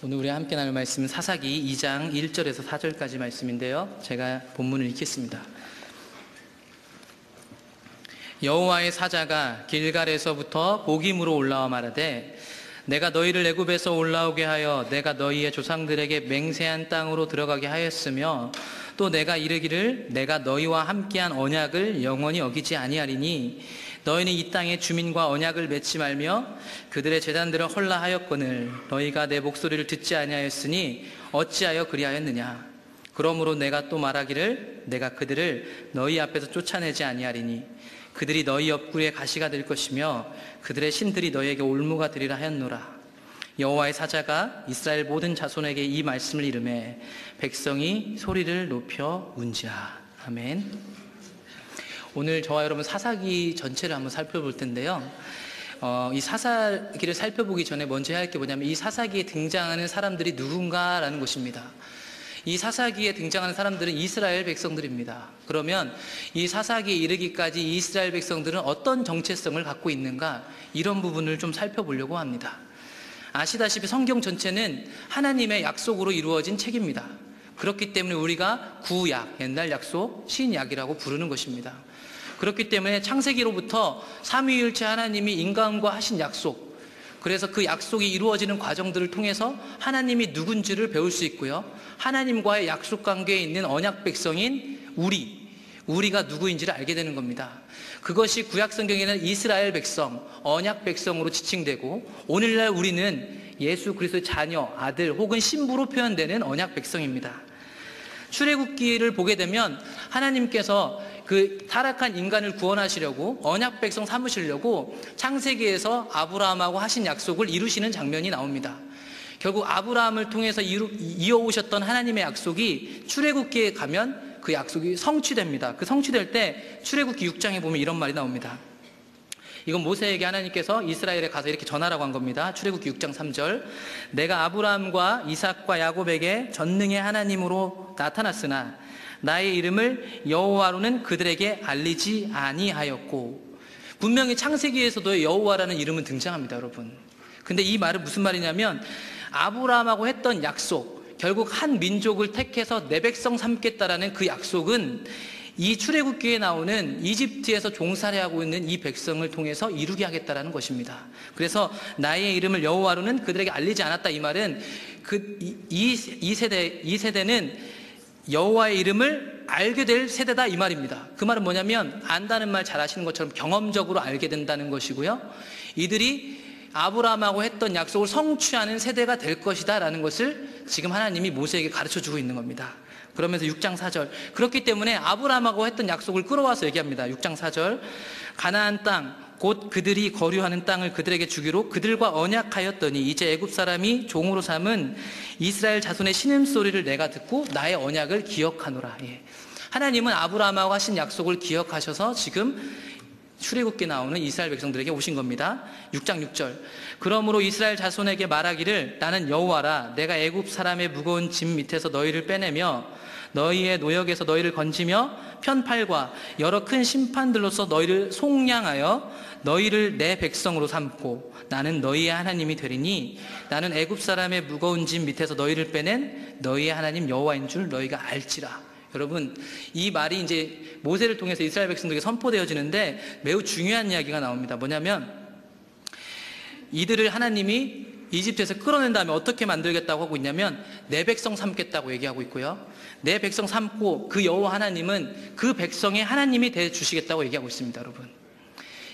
오늘 우리 함께 나눌 말씀은 사사기 2장 1절에서 4절까지 말씀인데요, 제가 본문을 읽겠습니다. 여호와의 사자가 길갈에서부터 보김으로 올라와 말하되 내가 너희를 애굽에서 올라오게 하여 내가 너희의 조상들에게 맹세한 땅으로 들어가게 하였으며 또 내가 이르기를 내가 너희와 함께한 언약을 영원히 어기지 아니하리니 너희는 이 땅의 주민과 언약을 맺지 말며 그들의 제단들을 헐라하였거늘 너희가 내 목소리를 듣지 아니하였으니 어찌하여 그리하였느냐. 그러므로 내가 또 말하기를 내가 그들을 너희 앞에서 쫓아내지 아니하리니 그들이 너희 옆구리에 가시가 될 것이며 그들의 신들이 너희에게 올무가 되리라 하였노라. 여호와의 사자가 이스라엘 모든 자손에게 이 말씀을 이르매 백성이 소리를 높여 운지하. 아멘. 오늘 저와 여러분 사사기 전체를 한번 살펴볼 텐데요, 이 사사기를 살펴보기 전에 먼저 해야 할 게 뭐냐면 이 사사기에 등장하는 사람들이 누군가라는 것입니다. 이 사사기에 등장하는 사람들은 이스라엘 백성들입니다. 그러면 이 사사기에 이르기까지 이스라엘 백성들은 어떤 정체성을 갖고 있는가, 이런 부분을 좀 살펴보려고 합니다. 아시다시피 성경 전체는 하나님의 약속으로 이루어진 책입니다. 그렇기 때문에 우리가 구약, 옛날 약속, 신약이라고 부르는 것입니다. 그렇기 때문에 창세기로부터 삼위일체 하나님이 인간과 하신 약속, 그래서 그 약속이 이루어지는 과정들을 통해서 하나님이 누군지를 배울 수 있고요, 하나님과의 약속 관계에 있는 언약 백성인 우리가 누구인지를 알게 되는 겁니다. 그것이 구약 성경에는 이스라엘 백성, 언약 백성으로 지칭되고, 오늘날 우리는 예수 그리스도의 자녀, 아들 혹은 신부로 표현되는 언약 백성입니다. 출애굽기를 보게 되면 하나님께서 그 타락한 인간을 구원하시려고 언약 백성 삼으시려고 창세기에서 아브라함하고 하신 약속을 이루시는 장면이 나옵니다. 결국 아브라함을 통해서 이어오셨던 하나님의 약속이 출애굽기에 가면 그 약속이 성취됩니다. 그 성취될 때 출애굽기 6장에 보면 이런 말이 나옵니다. 이건 모세에게 하나님께서 이스라엘에 가서 이렇게 전하라고 한 겁니다. 출애굽기 6장 3절. 내가 아브라함과 이삭과 야곱에게 전능의 하나님으로 나타났으나 나의 이름을 여호와로는 그들에게 알리지 아니하였고. 분명히 창세기에서도 여호와라는 이름은 등장합니다, 여러분. 근데 이 말은 무슨 말이냐면 아브라함하고 했던 약속, 결국 한 민족을 택해서 내 백성 삼겠다라는 그 약속은 이 출애굽기에 나오는 이집트에서 종살이하고 있는 이 백성을 통해서 이루게 하겠다라는 것입니다. 그래서 나의 이름을 여호와로는 그들에게 알리지 않았다, 이 말은 이 세대는 여호와의 이름을 알게 될 세대다, 이 말입니다. 그 말은 뭐냐면 안다는 말 잘 아시는 것처럼 경험적으로 알게 된다는 것이고요, 이들이 아브라함하고 했던 약속을 성취하는 세대가 될 것이다 라는 것을 지금 하나님이 모세에게 가르쳐주고 있는 겁니다. 그러면서 6장 4절, 그렇기 때문에 아브라함하고 했던 약속을 끌어와서 얘기합니다. 6장 4절, 가나안 땅 곧 그들이 거류하는 땅을 그들에게 주기로 그들과 언약하였더니 이제 애굽 사람이 종으로 삼은 이스라엘 자손의 신음소리를 내가 듣고 나의 언약을 기억하노라. 하나님은 아브라함하고 하신 약속을 기억하셔서 지금 출애굽기에 나오는 이스라엘 백성들에게 오신 겁니다. 6장 6절, 그러므로 이스라엘 자손에게 말하기를 나는 여호와라. 내가 애굽 사람의 무거운 짐 밑에서 너희를 빼내며 너희의 노역에서 너희를 건지며 편팔과 여러 큰 심판들로서 너희를 속량하여 너희를 내 백성으로 삼고 나는 너희의 하나님이 되리니 나는 애굽 사람의 무거운 짐 밑에서 너희를 빼낸 너희의 하나님 여호와인 줄 너희가 알지라. 여러분, 이 말이 이제 모세를 통해서 이스라엘 백성들에게 선포되어지는데 매우 중요한 이야기가 나옵니다. 뭐냐면 이들을 하나님이 이집트에서 끌어낸 다음에 어떻게 만들겠다고 하고 있냐면 내 백성 삼겠다고 얘기하고 있고요, 내 백성 삼고 그 여호와 하나님은 그 백성의 하나님이 되어 주시겠다고 얘기하고 있습니다. 여러분,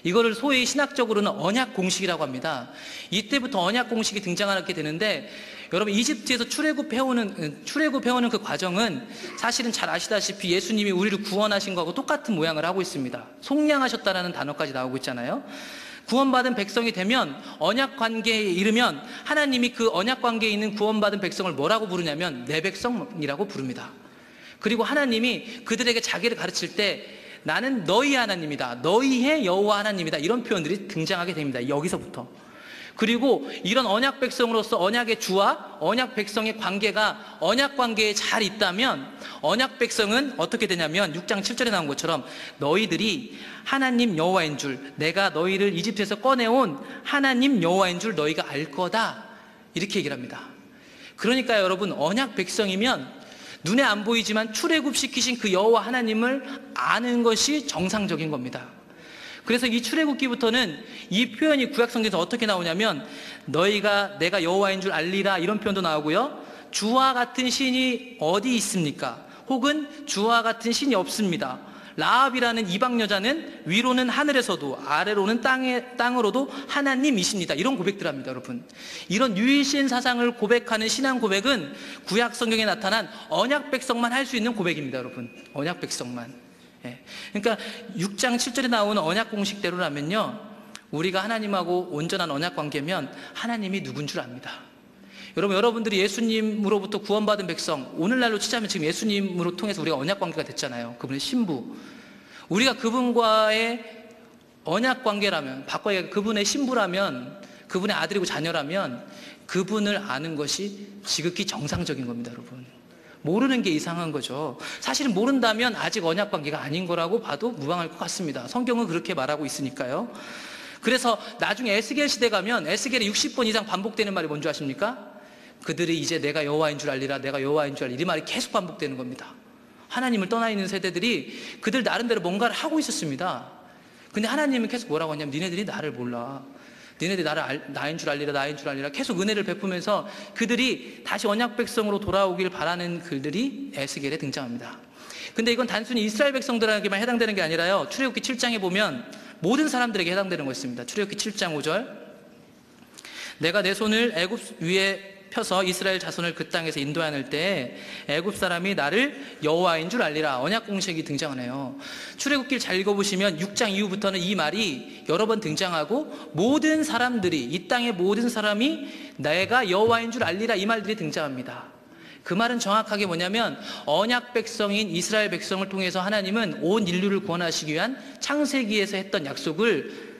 이거를 소위 신학적으로는 언약 공식이라고 합니다. 이때부터 언약 공식이 등장하게 되는데, 여러분 이집트에서 출애굽해오는 그 과정은 사실은 잘 아시다시피 예수님이 우리를 구원하신 거하고 똑같은 모양을 하고 있습니다. 속량하셨다라는 단어까지 나오고 있잖아요. 구원받은 백성이 되면, 언약 관계에 이르면 하나님이 그 언약 관계에 있는 구원받은 백성을 뭐라고 부르냐면 내 백성이라고 부릅니다. 그리고 하나님이 그들에게 자기를 가르칠 때 나는 너희 하나님이다, 너희의 여호와 하나님이다, 이런 표현들이 등장하게 됩니다. 여기서부터. 그리고 이런 언약 백성으로서 언약의 주와 언약 백성의 관계가 언약 관계에 잘 있다면 언약 백성은 어떻게 되냐면 6장 7절에 나온 것처럼 너희들이 하나님 여호와인 줄, 내가 너희를 이집트에서 꺼내온 하나님 여호와인 줄 너희가 알 거다, 이렇게 얘기를 합니다. 그러니까 여러분, 언약 백성이면 눈에 안 보이지만 출애굽시키신 그 여호와 하나님을 아는 것이 정상적인 겁니다. 그래서 이 출애굽기부터는 이 표현이 구약성경에서 어떻게 나오냐면 너희가 내가 여호와인 줄 알리라, 이런 표현도 나오고요, 주와 같은 신이 어디 있습니까? 혹은 주와 같은 신이 없습니다. 라합이라는 이방 여자는 위로는 하늘에서도 아래로는 땅으로도 하나님이십니다. 이런 고백들 합니다, 여러분. 이런 유일신 사상을 고백하는 신앙 고백은 구약 성경에 나타난 언약 백성만 할 수 있는 고백입니다, 여러분. 언약 백성만. 예. 그러니까 6장 7절에 나오는 언약 공식대로라면요, 우리가 하나님하고 온전한 언약 관계면 하나님이 누군 줄 압니다. 여러분들이 예수님으로부터 구원받은 백성, 오늘날로 치자면 지금 예수님으로 통해서 우리가 언약 관계가 됐잖아요. 그분의 신부. 우리가 그분과의 언약 관계라면, 바꿔야 그분의 신부라면, 그분의 아들이고 자녀라면 그분을 아는 것이 지극히 정상적인 겁니다, 여러분. 모르는 게 이상한 거죠. 사실은 모른다면 아직 언약 관계가 아닌 거라고 봐도 무방할 것 같습니다. 성경은 그렇게 말하고 있으니까요. 그래서 나중에 에스겔 시대 가면 에스겔에 60번 이상 반복되는 말이 뭔지 아십니까? 그들이 이제 내가 여호와인 줄 알리라, 내가 여호와인 줄 알리라, 이 말이 계속 반복되는 겁니다. 하나님을 떠나 있는 세대들이 그들 나름대로 뭔가를 하고 있었습니다. 근데 하나님은 계속 뭐라고 하냐면 니네들이 나를 몰라, 니네들이 나인 줄 알리라, 나인 줄 알리라, 계속 은혜를 베푸면서 그들이 다시 언약 백성으로 돌아오길 바라는 글들이 에스겔에 등장합니다. 근데 이건 단순히 이스라엘 백성들에게만 해당되는 게 아니라요, 출애굽기 7장에 보면 모든 사람들에게 해당되는 것입니다. 출애굽기 7장 5절, 내가 내 손을 애굽 위에 펴서 이스라엘 자손을 그 땅에서 인도하는 때에 애굽 사람이 나를 여호와인 줄 알리라, 언약 공식이 등장하네요. 출애굽기를 잘 읽어보시면 6장 이후부터는 이 말이 여러 번 등장하고 모든 사람들이, 이 땅의 모든 사람이 내가 여호와인 줄 알리라, 이 말들이 등장합니다. 그 말은 정확하게 뭐냐면 언약 백성인 이스라엘 백성을 통해서 하나님은 온 인류를 구원하시기 위한 창세기에서 했던 약속을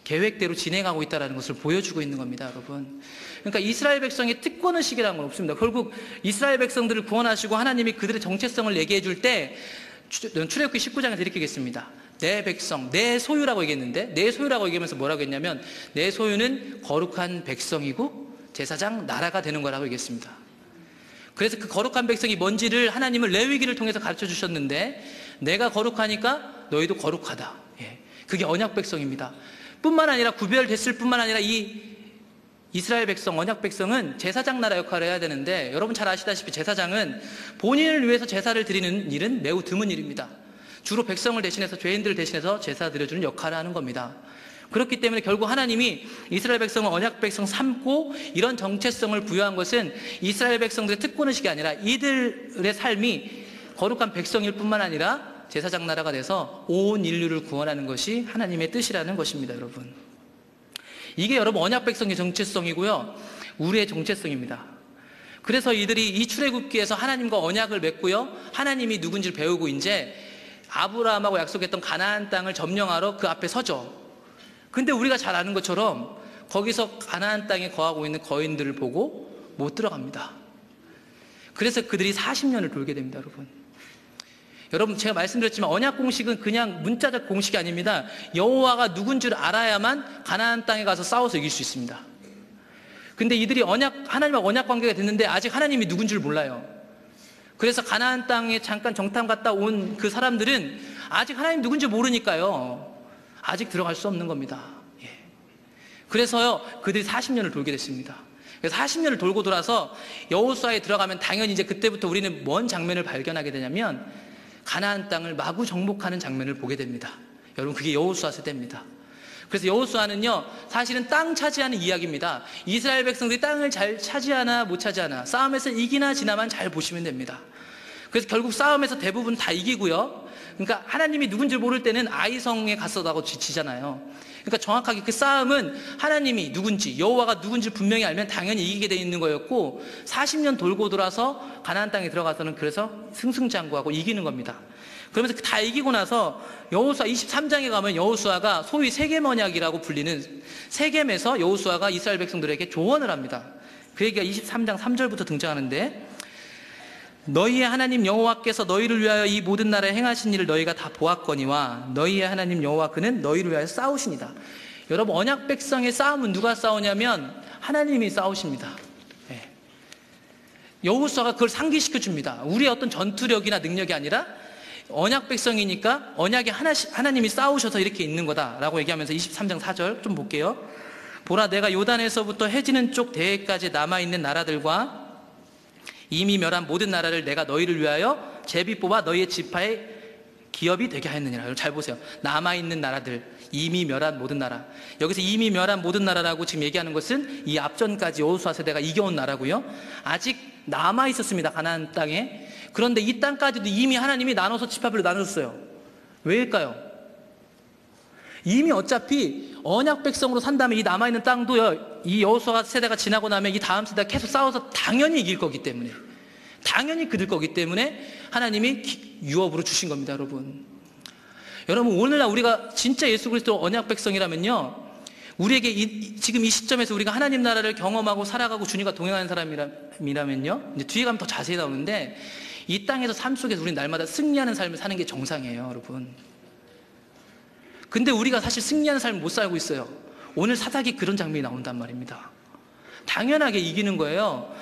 계획대로 진행하고 있다는 것을 보여주고 있는 겁니다, 여러분. 그러니까 이스라엘 백성의 특권의식이라는 건 없습니다. 결국 이스라엘 백성들을 구원하시고 하나님이 그들의 정체성을 얘기해 줄 때 출애굽기 19장에서 이렇게 얘기했습니다. 내 백성, 내 소유라고 얘기했는데, 내 소유라고 얘기하면서 뭐라고 했냐면 내 소유는 거룩한 백성이고 제사장 나라가 되는 거라고 얘기했습니다. 그래서 그 거룩한 백성이 뭔지를 하나님은 레위기를 통해서 가르쳐 주셨는데, 내가 거룩하니까 너희도 거룩하다. 예. 그게 언약 백성입니다. 뿐만 아니라 구별됐을 뿐만 아니라 이 이스라엘 백성, 언약 백성은 제사장 나라 역할을 해야 되는데, 여러분 잘 아시다시피 제사장은 본인을 위해서 제사를 드리는 일은 매우 드문 일입니다. 주로 백성을 대신해서, 죄인들을 대신해서 제사 드려주는 역할을 하는 겁니다. 그렇기 때문에 결국 하나님이 이스라엘 백성을 언약 백성 삼고 이런 정체성을 부여한 것은 이스라엘 백성들의 특권의식이 아니라 이들의 삶이 거룩한 백성일 뿐만 아니라 제사장 나라가 돼서 온 인류를 구원하는 것이 하나님의 뜻이라는 것입니다, 여러분. 이게 여러분 언약 백성의 정체성이고요, 우리의 정체성입니다. 그래서 이들이 이 출애굽기에서 하나님과 언약을 맺고요, 하나님이 누군지를 배우고 이제 아브라함하고 약속했던 가나안 땅을 점령하러 그 앞에 서죠. 근데 우리가 잘 아는 것처럼 거기서 가나안 땅에 거하고 있는 거인들을 보고 못 들어갑니다. 그래서 그들이 40년을 돌게 됩니다, 여러분. 여러분, 제가 말씀드렸지만 언약 공식은 그냥 문자적 공식이 아닙니다. 여호와가 누군지를 알아야만 가나안 땅에 가서 싸워서 이길 수 있습니다. 근데 이들이 하나님과 언약 관계가 됐는데 아직 하나님이 누군지를 몰라요. 그래서 가나안 땅에 잠깐 정탐 갔다 온 그 사람들은 아직 하나님 누군지 모르니까요, 아직 들어갈 수 없는 겁니다. 예. 그래서요, 그들이 40년을 돌게 됐습니다. 그래서 40년을 돌고 돌아서 여호수아에 들어가면 당연히 이제 그때부터 우리는 뭔 장면을 발견하게 되냐면 가나안 땅을 마구 정복하는 장면을 보게 됩니다. 여러분, 그게 여호수아 세대입니다. 그래서 여호수아는요, 사실은 땅 차지하는 이야기입니다. 이스라엘 백성들이 땅을 잘 차지하나 못 차지하나, 싸움에서 이기나 지나만 잘 보시면 됩니다. 그래서 결국 싸움에서 대부분 다 이기고요, 그러니까 하나님이 누군지 모를 때는 아이성에 갔어다고 지잖아요. 그러니까 정확하게 그 싸움은 하나님이 누군지, 여호와가 누군지 분명히 알면 당연히 이기게 돼 있는 거였고, 40년 돌고 돌아서 가나안 땅에 들어가서는 그래서 승승장구하고 이기는 겁니다. 그러면서 다 이기고 나서 여호수아 23장에 가면 여호수아가 소위 세겜 언약이라고 불리는 세겜에서 여호수아가 이스라엘 백성들에게 조언을 합니다. 그 얘기가 23장 3절부터 등장하는데, 너희의 하나님 여호와께서 너희를 위하여 이 모든 나라에 행하신 일을 너희가 다 보았거니와 너희의 하나님 여호와 그는 너희를 위하여 싸우시니다. 여러분, 언약 백성의 싸움은 누가 싸우냐면 하나님이 싸우십니다. 네. 여호수아가 그걸 상기시켜 줍니다. 우리의 어떤 전투력이나 능력이 아니라 언약 백성이니까 언약에 하나님이 싸우셔서 이렇게 있는 거다라고 얘기하면서 23장 4절 좀 볼게요. 보라, 내가 요단에서부터 해지는 쪽 대해까지 남아있는 나라들과 이미 멸한 모든 나라를 내가 너희를 위하여 제비 뽑아 너희의 지파의 기업이 되게 하였느니라. 잘 보세요. 남아있는 나라들, 이미 멸한 모든 나라. 여기서 이미 멸한 모든 나라라고 지금 얘기하는 것은 이 앞전까지 여호수아 세대가 이겨온 나라고요. 아직 남아있었습니다, 가나안 땅에. 그런데 이 땅까지도 이미 하나님이 나눠서 지파별로 나눴어요. 왜일까요? 이미 어차피 언약 백성으로 산다면 이 남아있는 땅도요, 이 여호수아 세대가 지나고 나면 이 다음 세대가 계속 싸워서 당연히 이길 거기 때문에, 당연히 그들 거기 때문에 하나님이 유업으로 주신 겁니다. 여러분 오늘날 우리가 진짜 예수 그리스도 언약 백성이라면요, 우리에게 지금 이 시점에서 우리가 하나님 나라를 경험하고 살아가고 주님과 동행하는 사람이라면요, 이제 뒤에 가면 더 자세히 나오는데, 이 땅에서 삶 속에서 우리는 날마다 승리하는 삶을 사는 게 정상이에요, 여러분. 근데 우리가 사실 승리하는 삶을 못 살고 있어요. 오늘 사사기 그런 장면이 나온단 말입니다. 당연하게 이기는 거예요.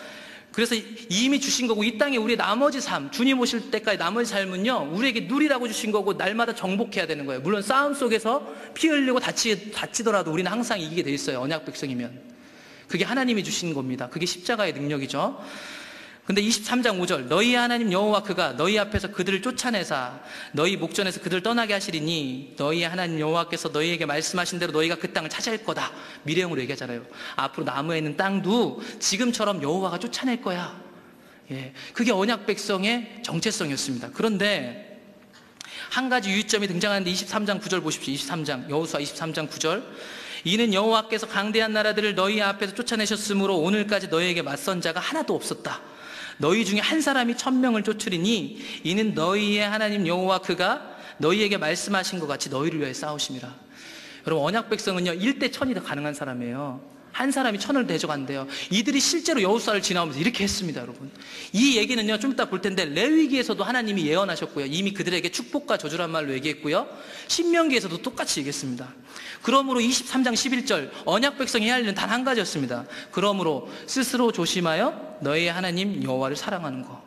그래서 이미 주신 거고, 이 땅에 우리의 나머지 삶, 주님 오실 때까지 나머지 삶은요, 우리에게 누리라고 주신 거고, 날마다 정복해야 되는 거예요. 물론 싸움 속에서 피 흘리고 다치더라도 우리는 항상 이기게 돼 있어요, 언약 백성이면. 그게 하나님이 주신 겁니다. 그게 십자가의 능력이죠. 근데 23장 5절, 너희 하나님 여호와 그가 너희 앞에서 그들을 쫓아내사 너희 목전에서 그들을 떠나게 하시리니 너희 하나님 여호와께서 너희에게 말씀하신 대로 너희가 그 땅을 차지할 거다. 미래형으로 얘기하잖아요. 앞으로 남아 있는 땅도 지금처럼 여호와가 쫓아낼 거야. 예, 그게 언약 백성의 정체성이었습니다. 그런데 한 가지 유의점이 등장하는데 23장 9절 보십시오. 23장 여호수아 23장 9절, 이는 여호와께서 강대한 나라들을 너희 앞에서 쫓아내셨으므로 오늘까지 너희에게 맞선 자가 하나도 없었다. 너희 중에 한 사람이 1000명을 쫓으리니 이는 너희의 하나님 여호와 그가 너희에게 말씀하신 것 같이 너희를 위하여 싸우심이라. 여러분 언약 백성은요 1대 1000이 더 가능한 사람이에요. 한 사람이 1000을 대적한대요. 이들이 실제로 여호수아를 지나오면서 이렇게 했습니다, 여러분. 이 얘기는요 좀 이따 볼 텐데 레위기에서도 하나님이 예언하셨고요, 이미 그들에게 축복과 저주란 말로 얘기했고요, 신명기에서도 똑같이 얘기했습니다. 그러므로 23장 11절, 언약 백성이 해야 할 일은 단 한 가지였습니다. 그러므로 스스로 조심하여 너희의 하나님 여호와를 사랑하는 거.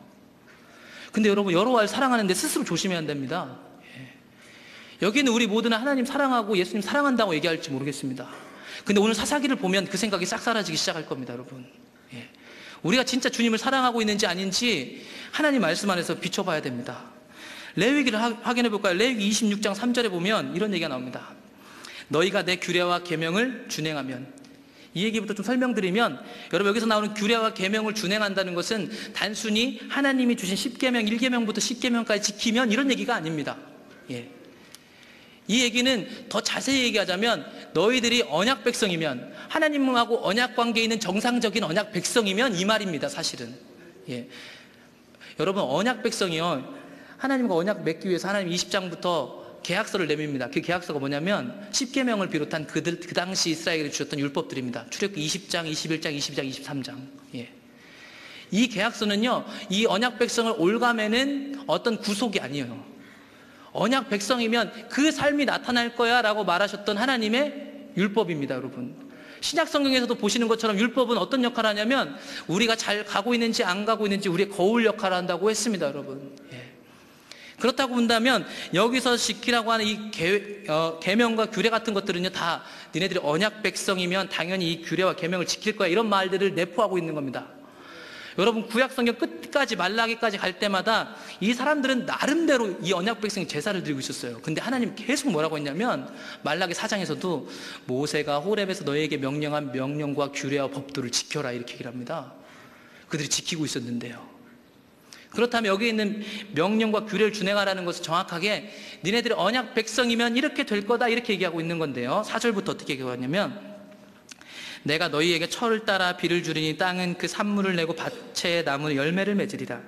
근데 여러분 여호와를 사랑하는데 스스로 조심해야 한답니다. 여기는 우리 모두는 하나님 사랑하고 예수님 사랑한다고 얘기할지 모르겠습니다. 근데 오늘 사사기를 보면 그 생각이 싹 사라지기 시작할 겁니다, 여러분. 우리가 진짜 주님을 사랑하고 있는지 아닌지 하나님 말씀 안에서 비춰봐야 됩니다. 레위기를 확인해 볼까요? 레위기 26장 3절에 보면 이런 얘기가 나옵니다. 너희가 내 규례와 계명을 준행하면. 이 얘기부터 좀 설명드리면, 여러분 여기서 나오는 규례와 계명을 준행한다는 것은 단순히 하나님이 주신 10계명, 1계명부터 10계명까지 지키면 이런 얘기가 아닙니다. 이 얘기는 더 자세히 얘기하자면 너희들이 언약 백성이면, 하나님하고 언약 관계에 있는 정상적인 언약 백성이면 이 말입니다, 사실은. 여러분 언약 백성이요, 하나님과 언약 맺기 위해서 하나님 20장부터 계약서를 내밉니다. 그 계약서가 뭐냐면 10계명을 비롯한 그 당시 이스라엘에 주셨던 율법들입니다. 출애굽기 20장, 21장, 22장, 23장. 이 계약서는요, 이 언약 백성을 올가매는 어떤 구속이 아니에요. 언약 백성이면 그 삶이 나타날 거야 라고 말하셨던 하나님의 율법입니다, 여러분. 신약 성경에서도 보시는 것처럼 율법은 어떤 역할을 하냐면 우리가 잘 가고 있는지 안 가고 있는지 우리의 거울 역할을 한다고 했습니다, 여러분. 그렇다고 본다면 여기서 지키라고 하는 이 계명과 규례 같은 것들은요, 다 니네들이 언약 백성이면 당연히 이 규례와 계명을 지킬 거야, 이런 말들을 내포하고 있는 겁니다. 여러분 구약 성경 끝까지 말라기까지 갈 때마다 이 사람들은 나름대로 이 언약 백성이 제사를 드리고 있었어요. 근데 하나님 계속 뭐라고 했냐면 말라기 4장에서도 모세가 호렙에서 너희에게 명령한 명령과 규례와 법도를 지켜라, 이렇게 얘기를 합니다. 그들이 지키고 있었는데요. 그렇다면 여기 있는 명령과 규례를 준행하라는 것은 정확하게 니네들이 언약 백성이면 이렇게 될 거다, 이렇게 얘기하고 있는 건데요. 4절부터 어떻게 얘기하냐면 내가 너희에게 철을 따라 비를 주리니 땅은 그 산물을 내고 밭에 나무는 열매를 맺으리라.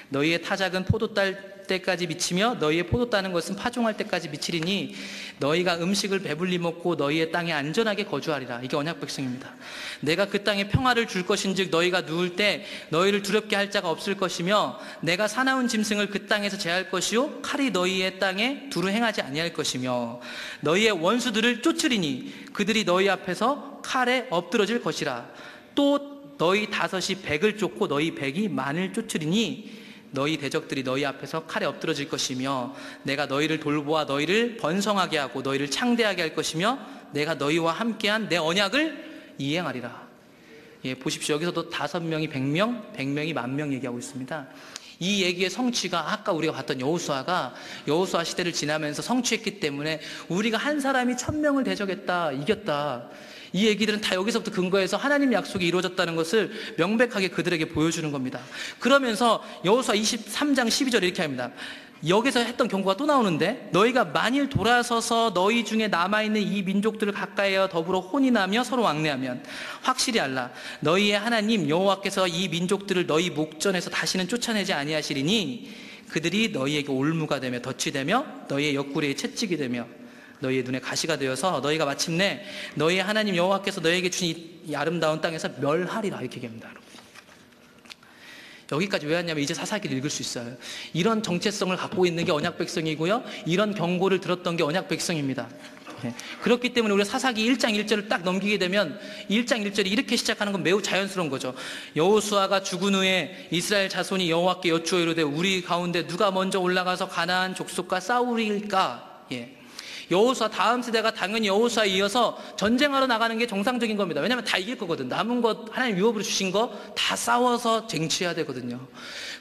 너희의 타작은 포도 딸 때까지 미치며 너희의 포도 따는 것은 파종할 때까지 미치리니 너희가 음식을 배불리 먹고 너희의 땅에 안전하게 거주하리라. 이게 언약 백성입니다. 내가 그 땅에 평화를 줄 것인즉 너희가 누울 때 너희를 두렵게 할 자가 없을 것이며 내가 사나운 짐승을 그 땅에서 제할 것이요 칼이 너희의 땅에 두루 행하지 아니할 것이며 너희의 원수들을 쫓으리니 그들이 너희 앞에서 칼에 엎드러질 것이라. 또 너희 다섯이 백을 쫓고 너희 백이 만을 쫓으리니 너희 대적들이 너희 앞에서 칼에 엎드러질 것이며 내가 너희를 돌보아 너희를 번성하게 하고 너희를 창대하게 할 것이며 내가 너희와 함께한 내 언약을 이행하리라. 예, 보십시오. 여기서도 5명이 100명, 100명이 10,000명 얘기하고 있습니다. 이 얘기의 성취가 아까 우리가 봤던 여호수아가 여호수아 시대를 지나면서 성취했기 때문에 우리가 한 사람이 1,000명을 대적했다, 이겼다. 이 얘기들은 다 여기서부터 근거해서 하나님 약속이 이루어졌다는 것을 명백하게 그들에게 보여주는 겁니다. 그러면서 여호수아 23장 12절에 이렇게 합니다. 여기서 했던 경고가 또 나오는데 너희가 만일 돌아서서 너희 중에 남아있는 이 민족들을 가까이하여 더불어 혼인하며 서로 왕래하면 확실히 알라 너희의 하나님 여호와께서 이 민족들을 너희 목전에서 다시는 쫓아내지 아니하시리니 그들이 너희에게 올무가 되며 덫이 되며 너희의 옆구리에 채찍이 되며 너희의 눈에 가시가 되어서 너희가 마침내 너희의 하나님 여호와께서 너희에게 주신 이 아름다운 땅에서 멸하리라. 이렇게 얘기합니다. 여기까지 왜 왔냐면 이제 사사기를 읽을 수 있어요. 이런 정체성을 갖고 있는 게 언약 백성이고요, 이런 경고를 들었던 게 언약 백성입니다. 그렇기 때문에 우리가 사사기 1장 1절을 딱 넘기게 되면 1장 1절이 이렇게 시작하는 건 매우 자연스러운 거죠. 여호수아가 죽은 후에 이스라엘 자손이 여호와께 여쭈어 이르되 우리 가운데 누가 먼저 올라가서 가나안 족속과 싸우리까. 여호수아 다음 세대가 당연히 여호수아에 이어서 전쟁하러 나가는 게 정상적인 겁니다. 왜냐하면 다 이길 거거든. 남은 것 하나님 유업으로 주신 거 다 싸워서 쟁취해야 되거든요.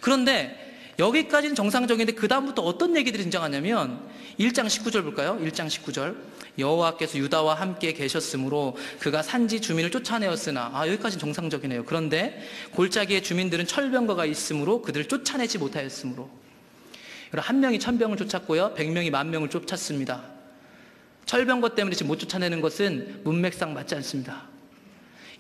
그런데 여기까지는 정상적인데 그 다음부터 어떤 얘기들이 등장하냐면 1장 19절 볼까요? 1장 19절 여호와께서 유다와 함께 계셨으므로 그가 산지 주민을 쫓아내었으나 여기까지는 정상적이네요. 그런데 골짜기의 주민들은 철병거가 있으므로 그들을 쫓아내지 못하였으므로 한 명이 1,000명을 쫓았고요, 100명이 10,000명을 쫓았습니다. 철병거 때문에 지금 못 쫓아내는 것은 문맥상 맞지 않습니다.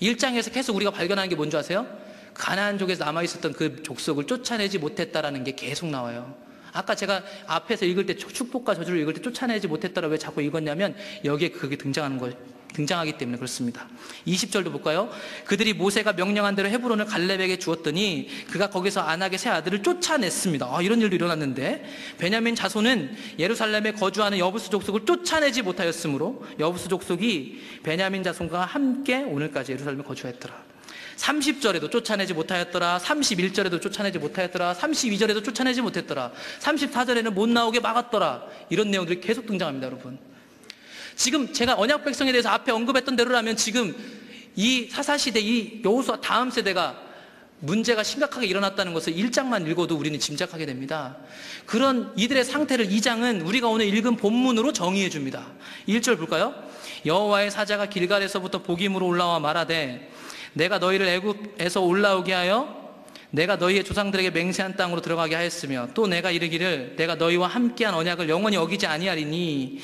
1장에서 계속 우리가 발견하는 게 뭔지 아세요? 가나안족에서 남아있었던 그 족속을 쫓아내지 못했다라는 게 계속 나와요. 아까 제가 앞에서 읽을 때 축복과 저주를 읽을 때 쫓아내지 못했다라 왜 자꾸 읽었냐면 여기에 그게 등장하기 때문에 그렇습니다. 20절도 볼까요? 그들이 모세가 명령한 대로 헤브론을 갈렙에게 주었더니 그가 거기서 안악의 세 아들을 쫓아냈습니다. 이런 일도 일어났는데 베냐민 자손은 예루살렘에 거주하는 여부스 족속을 쫓아내지 못하였으므로 여부스 족속이 베냐민 자손과 함께 오늘까지 예루살렘에 거주했더라. 30절에도 쫓아내지 못하였더라. 31절에도 쫓아내지 못하였더라. 32절에도 쫓아내지 못했더라. 34절에는 못 나오게 막았더라. 이런 내용들이 계속 등장합니다, 여러분. 지금 제가 언약 백성에 대해서 앞에 언급했던 대로라면 지금 이 사사시대, 이 여호수아 다음 세대가 문제가 심각하게 일어났다는 것을 1장만 읽어도 우리는 짐작하게 됩니다. 그런 이들의 상태를 2장은 우리가 오늘 읽은 본문으로 정의해 줍니다. 1절 볼까요? 여호와의 사자가 길갈에서부터 복임으로 올라와 말하되 내가 너희를 애굽에서 올라오게 하여 내가 너희의 조상들에게 맹세한 땅으로 들어가게 하였으며 또 내가 이르기를 내가 너희와 함께한 언약을 영원히 어기지 아니하리니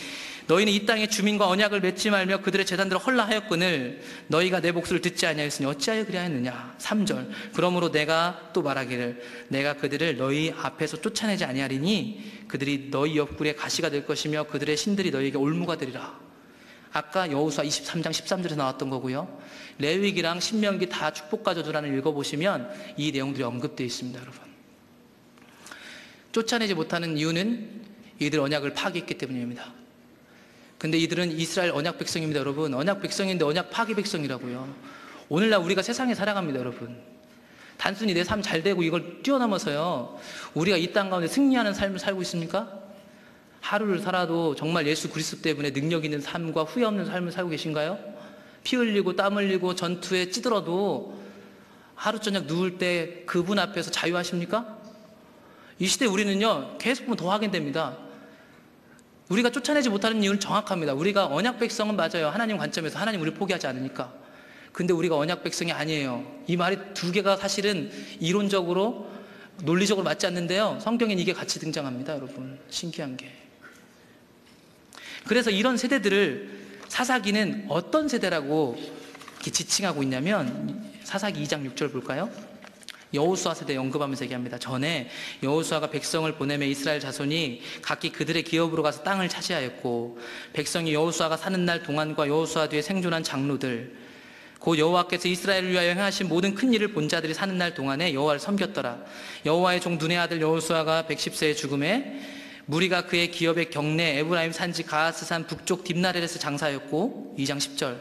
너희는 이 땅의 주민과 언약을 맺지 말며 그들의 제단들을 헐라하였거늘 너희가 내 목소리를 듣지 아니하였으니 어찌하여 그리하였느냐. 3절 그러므로 내가 또 말하기를 내가 그들을 너희 앞에서 쫓아내지 아니하리니 그들이 너희 옆구리에 가시가 될 것이며 그들의 신들이 너희에게 올무가 되리라. 아까 여호수아 23장 13절에서 나왔던 거고요, 레위기랑 신명기 다 축복과 저주란을 읽어보시면 이 내용들이 언급되어 있습니다. 여러분, 쫓아내지 못하는 이유는 이들 언약을 파기했기 때문입니다. 근데 이들은 이스라엘 언약 백성입니다. 여러분, 언약 백성인데 언약 파기 백성이라고요. 오늘날 우리가 세상에 살아갑니다. 여러분, 단순히 내 삶 잘 되고 이걸 뛰어넘어서요 우리가 이 땅 가운데 승리하는 삶을 살고 있습니까? 하루를 살아도 정말 예수 그리스도 때문에 능력 있는 삶과 후회 없는 삶을 살고 계신가요? 피 흘리고 땀 흘리고 전투에 찌들어도 하루 저녁 누울 때 그분 앞에서 자유하십니까? 이 시대에 우리는요 계속 보면 더 확인됩니다. 우리가 쫓아내지 못하는 이유는 정확합니다. 우리가 언약 백성은 맞아요. 하나님 관점에서 하나님 우리를 포기하지 않으니까. 근데 우리가 언약 백성이 아니에요. 이 말이 두 개가 사실은 이론적으로 논리적으로 맞지 않는데요, 성경엔 이게 같이 등장합니다. 여러분, 신기한 게. 그래서 이런 세대들을 사사기는 어떤 세대라고 이렇게 지칭하고 있냐면 사사기 2장 6절 볼까요? 여호수아 세대 언급하면서 얘기합니다. 전에 여호수아가 백성을 보내며 이스라엘 자손이 각기 그들의 기업으로 가서 땅을 차지하였고 백성이 여호수아가 사는 날 동안과 여호수아 뒤에 생존한 장로들 곧 여호와께서 이스라엘을 위하여 행하신 모든 큰 일을 본 자들이 사는 날 동안에 여호와를 섬겼더라. 여호와의 종 눈의 아들 여호수아가 110세에 죽음에 무리가 그의 기업의 경내 에브라임 산지 가하스산 북쪽 딥나렐에서 장사였고 2장 10절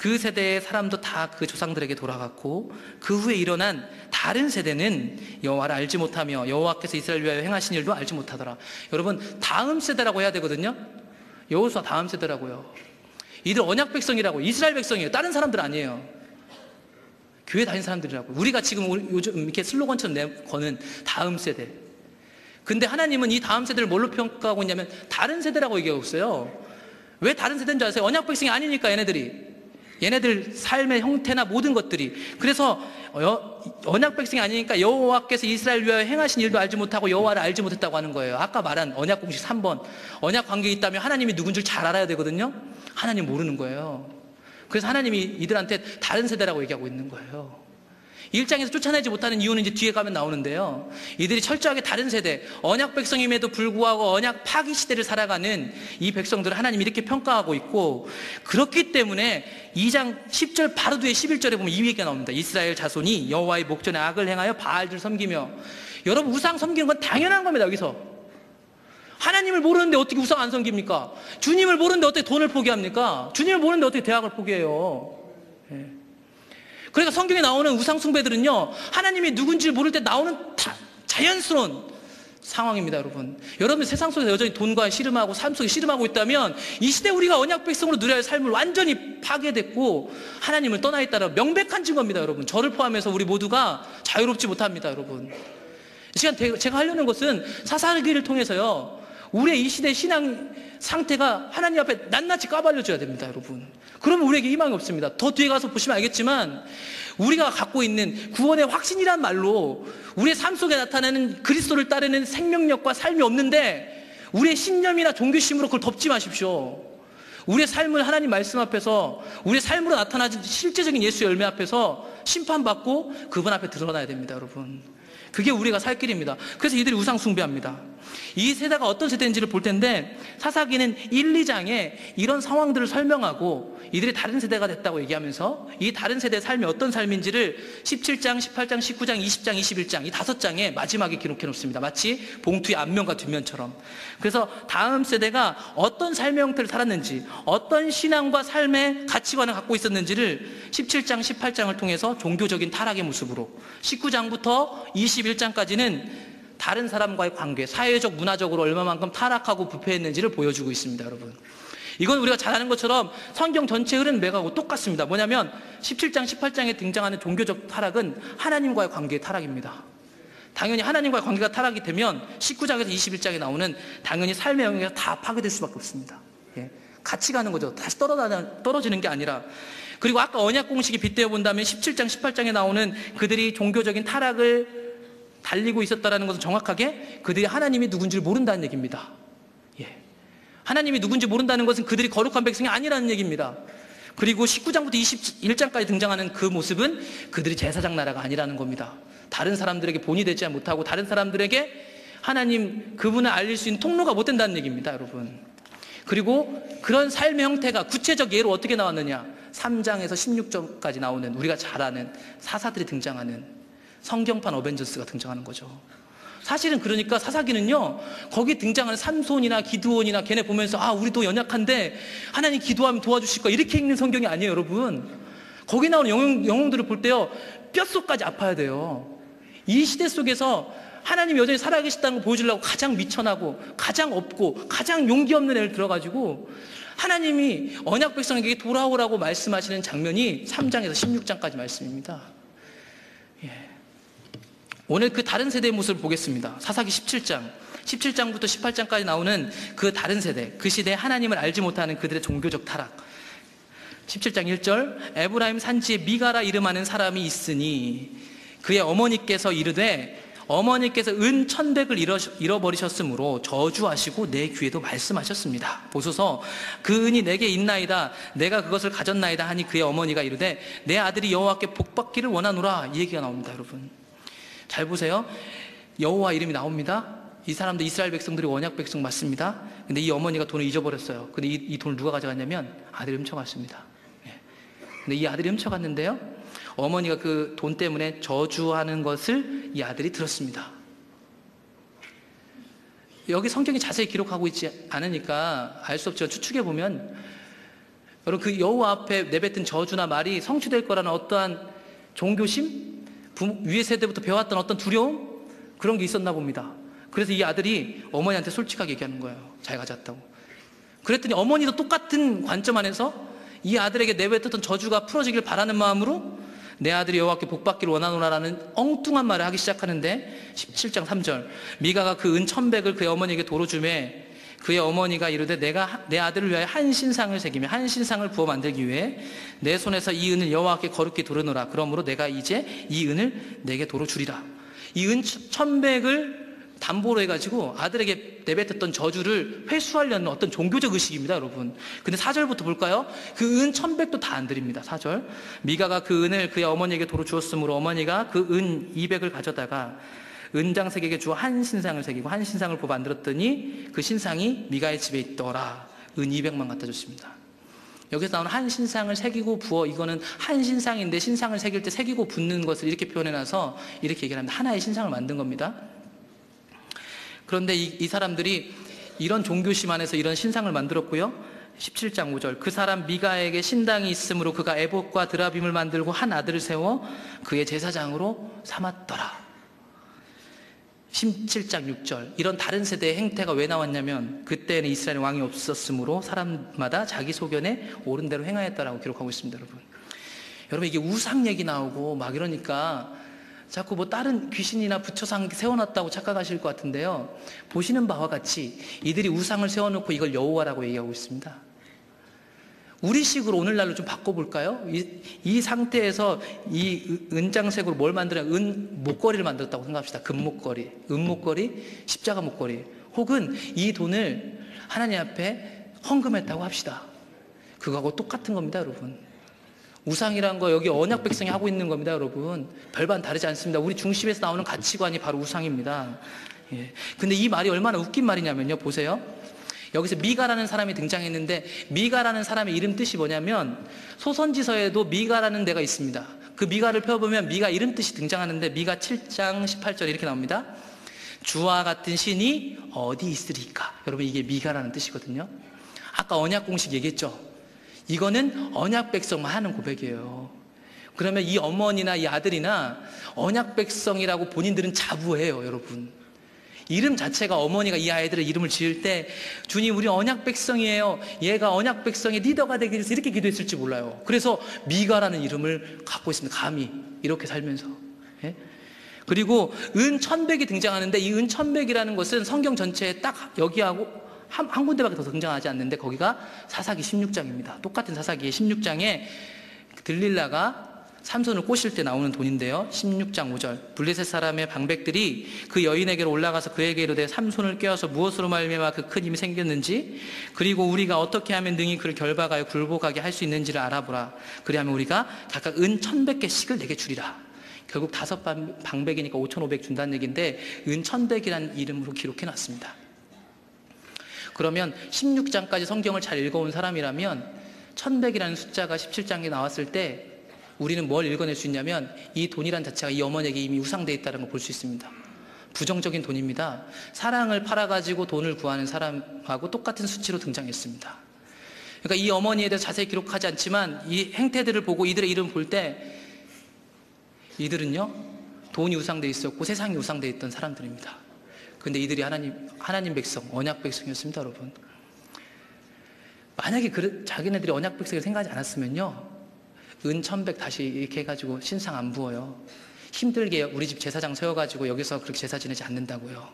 그 세대의 사람도 다 그 조상들에게 돌아갔고, 그 후에 일어난 다른 세대는 여호와를 알지 못하며 여호와께서 이스라엘 위하여 행하신 일도 알지 못하더라. 여러분, 다음 세대라고 해야 되거든요. 여호수아 다음 세대라고요. 이들 언약 백성이라고, 이스라엘 백성이에요. 다른 사람들 아니에요. 교회 다닌 사람들이라고. 우리가 지금 요즘 이렇게 슬로건처럼 거는 다음 세대. 근데 하나님은 이 다음 세대를 뭘로 평가하고 있냐면 다른 세대라고 얘기하고 있어요. 왜 다른 세대인 줄 아세요? 언약 백성이 아니니까 얘네들 삶의 형태나 모든 것들이. 그래서 언약 백성이 아니니까 여호와께서 이스라엘 위하여 행하신 일도 알지 못하고 여호와를 알지 못했다고 하는 거예요. 아까 말한 언약 공식 3번, 언약 관계에 있다면 하나님이 누군 줄 잘 알아야 되거든요. 하나님 모르는 거예요. 그래서 하나님이 이들한테 다른 세대라고 얘기하고 있는 거예요. 1장에서 쫓아내지 못하는 이유는 이제 뒤에 가면 나오는데요. 이들이 철저하게 다른 세대, 언약 백성임에도 불구하고 언약 파기 시대를 살아가는 이 백성들을 하나님이 이렇게 평가하고 있고, 그렇기 때문에 2장 10절 바로 뒤에 11절에 보면 이 얘기가 나옵니다. 이스라엘 자손이 여호와의 목전에 악을 행하여 바알들을 섬기며. 여러분, 우상 섬기는 건 당연한 겁니다. 여기서 하나님을 모르는데 어떻게 우상 안 섬깁니까? 주님을 모르는데 어떻게 돈을 포기합니까? 주님을 모르는데 어떻게 대학을 포기해요? 그러니까 성경에 나오는 우상 숭배들은요, 하나님이 누군지 모를 때 나오는 자연스러운 상황입니다. 여러분 세상 속에서 여전히 돈과 씨름하고 삶 속에 씨름하고 있다면 이 시대 우리가 언약 백성으로 누려야 할 삶을 완전히 파괴됐고 하나님을 떠나 있다는 명백한 증거입니다. 여러분, 저를 포함해서 우리 모두가 자유롭지 못합니다. 여러분, 이 시간 제가 하려는 것은 사사기를 통해서요, 우리의 이 시대의 신앙 상태가 하나님 앞에 낱낱이 까발려져야 됩니다. 여러분, 그러면 우리에게 희망이 없습니다. 더 뒤에 가서 보시면 알겠지만 우리가 갖고 있는 구원의 확신이란 말로 우리의 삶 속에 나타나는 그리스도를 따르는 생명력과 삶이 없는데 우리의 신념이나 종교심으로 그걸 덮지 마십시오. 우리의 삶을 하나님 말씀 앞에서, 우리의 삶으로 나타나는 실제적인 예수 열매 앞에서 심판받고 그분 앞에 드러나야 됩니다. 여러분, 그게 우리가 살 길입니다. 그래서 이들이 우상 숭배합니다. 이 세대가 어떤 세대인지를 볼 텐데 사사기는 1, 2장에 이런 상황들을 설명하고 이들이 다른 세대가 됐다고 얘기하면서 이 다른 세대의 삶이 어떤 삶인지를 17장, 18장, 19장, 20장, 21장 이 5장에 마지막에 기록해 놓습니다. 마치 봉투의 앞면과 뒷면처럼. 그래서 다음 세대가 어떤 삶의 형태를 살았는지, 어떤 신앙과 삶의 가치관을 갖고 있었는지를 17장, 18장을 통해서 종교적인 타락의 모습으로, 19장부터 21장까지는 다른 사람과의 관계, 사회적, 문화적으로 얼마만큼 타락하고 부패했는지를 보여주고 있습니다. 여러분, 이건 우리가 잘 아는 것처럼 성경 전체 흐름 맥하고 똑같습니다. 뭐냐면 17장, 18장에 등장하는 종교적 타락은 하나님과의 관계의 타락입니다. 당연히 하나님과의 관계가 타락이 되면 19장에서 21장에 나오는 당연히 삶의 영역이 다 파괴될 수밖에 없습니다. 같이 가는 거죠. 다시 떨어지는 게 아니라. 그리고 아까 언약 공식이 빗대어 본다면 17장, 18장에 나오는 그들이 종교적인 타락을 달리고 있었다는 것은 정확하게 그들이 하나님이 누군지를 모른다는 얘기입니다. 하나님이 누군지 모른다는 것은 그들이 거룩한 백성이 아니라는 얘기입니다. 그리고 19장부터 21장까지 등장하는 그 모습은 그들이 제사장 나라가 아니라는 겁니다. 다른 사람들에게 본이 되지 못하고 다른 사람들에게 하나님 그분을 알릴 수 있는 통로가 못 된다는 얘기입니다. 여러분, 그리고 그런 삶의 형태가 구체적 예로 어떻게 나왔느냐, 3장에서 16장까지 나오는 우리가 잘 아는 사사들이 등장하는 성경판 어벤져스가 등장하는 거죠. 사실은 그러니까 사사기는요, 거기 등장하는 삼손이나 기드온이나 걔네 보면서 아, 우리도 연약한데 하나님 기도하면 도와주실 거야, 이렇게 읽는 성경이 아니에요. 여러분, 거기 나오는 영웅들을 볼 때요, 뼛속까지 아파야 돼요. 이 시대 속에서 하나님 여전히 살아계시다는 걸 보여주려고 가장 미천하고 가장 없고 가장 용기 없는 애를 들어가지고 하나님이 언약 백성에게 돌아오라고 말씀하시는 장면이 3장에서 16장까지 말씀입니다. 오늘 그 다른 세대의 모습을 보겠습니다. 사사기 17장부터 18장까지 나오는 그 다른 세대, 그 시대에 하나님을 알지 못하는 그들의 종교적 타락. 17장 1절, 에브라임 산지에 미가라 이름하는 사람이 있으니 그의 어머니께서 이르되 어머니께서 은 1,100을 잃어버리셨으므로 저주하시고 내 귀에도 말씀하셨습니다. 보소서, 그 은이 내게 있나이다, 내가 그것을 가졌나이다 하니 그의 어머니가 이르되 내 아들이 여호와께 복받기를 원하노라. 이 얘기가 나옵니다. 여러분, 잘 보세요. 여호와 이름이 나옵니다. 이 사람도 이스라엘 백성들이 언약 백성 맞습니다. 근데 이 어머니가 돈을 잊어버렸어요. 근데 이 돈을 누가 가져갔냐면 아들이 훔쳐갔습니다. 근데 이 아들이 훔쳐갔는데요, 어머니가 그 돈 때문에 저주하는 것을 이 아들이 들었습니다. 여기 성경이 자세히 기록하고 있지 않으니까 알 수 없지만 추측해 보면 여러분, 그 여호와 앞에 내뱉은 저주나 말이 성취될 거라는 어떠한 종교심, 위에 세대부터 배웠던 어떤 두려움, 그런 게 있었나 봅니다. 그래서 이 아들이 어머니한테 솔직하게 얘기하는 거예요. 잘 가졌다고. 그랬더니 어머니도 똑같은 관점 안에서 이 아들에게 내뱉었던 저주가 풀어지길 바라는 마음으로 내 아들이 여호와께 복받기를 원하노라라는 엉뚱한 말을 하기 시작하는데 17장 3절 미가가 그 은 1,100을 그의 어머니에게 도로 주매 그의 어머니가 이르되 내가 내 아들을 위하여 한 신상을 새기며 한 신상을 부어 만들기 위해 내 손에서 이 은을 여호와께 거룩히 도르노라. 그러므로 내가 이제 이 은을 내게 도로 주리라. 이 은 1,100을 담보로 해가지고 아들에게 내뱉었던 저주를 회수하려는 어떤 종교적 의식입니다, 여러분. 근데 4절부터 볼까요? 그 은 1,100도 다 안 드립니다. 4절 미가가 그 은을 그의 어머니에게 도로 주었으므로 어머니가 그 은 200을 가져다가 은장색에게 주어 한 신상을 새기고 한 신상을 부어 만들었더니 그 신상이 미가의 집에 있더라. 은 200만 갖다 줬습니다. 여기서 나오는 한 신상을 새기고 부어, 이거는 한 신상인데 신상을 새길 때 새기고 붓는 것을 이렇게 표현해놔서 이렇게 얘기를 합니다. 하나의 신상을 만든 겁니다. 그런데 이 사람들이 이런 종교심 안에서 이런 신상을 만들었고요. 17장 5절 그 사람 미가에게 신당이 있으므로 그가 에봇과 드라빔을 만들고 한 아들을 세워 그의 제사장으로 삼았더라. 17장 6절 이런 다른 세대의 행태가 왜 나왔냐면 그때는 이스라엘 왕이 없었으므로 사람마다 자기 소견에 옳은 대로 행하였다라고 기록하고 있습니다. 여러분 이게 우상 얘기 나오고 막 이러니까 자꾸 뭐 다른 귀신이나 부처상 세워놨다고 착각하실 것 같은데요, 보시는 바와 같이 이들이 우상을 세워놓고 이걸 여호와라고 얘기하고 있습니다. 우리식으로 오늘날로 좀 바꿔볼까요? 이 상태에서 이 은장색으로 뭘 만드냐, 은 목걸이를 만들었다고 생각합시다. 금목걸이, 은목걸이, 십자가 목걸이, 혹은 이 돈을 하나님 앞에 헌금했다고 합시다. 그거하고 똑같은 겁니다, 여러분. 우상이란 거 여기 언약 백성이 하고 있는 겁니다, 여러분. 별반 다르지 않습니다. 우리 중심에서 나오는 가치관이 바로 우상입니다. 예. 근데 이 말이 얼마나 웃긴 말이냐면요, 보세요. 여기서 미가라는 사람이 등장했는데 미가라는 사람의 이름 뜻이 뭐냐면 소선지서에도 미가라는 데가 있습니다. 그 미가를 펴보면 미가 이름 뜻이 등장하는데 미가 7장 18절 이렇게 나옵니다. 주와 같은 신이 어디 있으리까? 여러분 이게 미가라는 뜻이거든요. 아까 언약 공식 얘기했죠. 이거는 언약 백성만 하는 고백이에요. 그러면 이 어머니나 이 아들이나 언약 백성이라고 본인들은 자부해요, 여러분. 이름 자체가 어머니가 이 아이들의 이름을 지을 때 주님 우리 언약 백성이에요, 얘가 언약 백성의 리더가 되기 위해서 이렇게 기도했을지 몰라요. 그래서 미가라는 이름을 갖고 있습니다. 감히 이렇게 살면서. 예? 그리고 은 1,100이 등장하는데 이 은 1,100이라는 것은 성경 전체에 딱 여기하고 한 군데밖에 더 등장하지 않는데 거기가 사사기 16장입니다. 똑같은 사사기의 16장에 들릴라가 삼손을 꼬실 때 나오는 돈인데요. 16장 5절 블레셋 사람의 방백들이 그 여인에게로 올라가서 그에게 이르되 삼손을 꿰어서 무엇으로 말미암아 그 큰 힘이 생겼는지 그리고 우리가 어떻게 하면 능히 그를 결박하여 굴복하게 할 수 있는지를 알아보라. 그리하면 우리가 각각 은 1,100개씩을 내게 주리라. 결국 5 방백이니까 5,500 준다는 얘기인데 은 1,100이라는 이름으로 기록해놨습니다. 그러면 16장까지 성경을 잘 읽어온 사람이라면 1,100이라는 숫자가 17장에 나왔을 때 우리는 뭘 읽어낼 수 있냐면 이 돈이란 자체가 이 어머니에게 이미 우상되어 있다는 걸 볼 수 있습니다. 부정적인 돈입니다. 사랑을 팔아가지고 돈을 구하는 사람하고 똑같은 수치로 등장했습니다. 그러니까 이 어머니에 대해서 자세히 기록하지 않지만 이 행태들을 보고 이들의 이름을 볼 때 이들은요 돈이 우상되어 있었고 세상이 우상되어 있던 사람들입니다. 근데 이들이 하나님 백성, 언약 백성이었습니다, 여러분. 만약에 자기네들이 언약 백성을 생각하지 않았으면요 은 1,100 다시 이렇게 해가지고 신상 안 부어요. 힘들게 우리 집 제사장 세워가지고 여기서 그렇게 제사 지내지 않는다고요.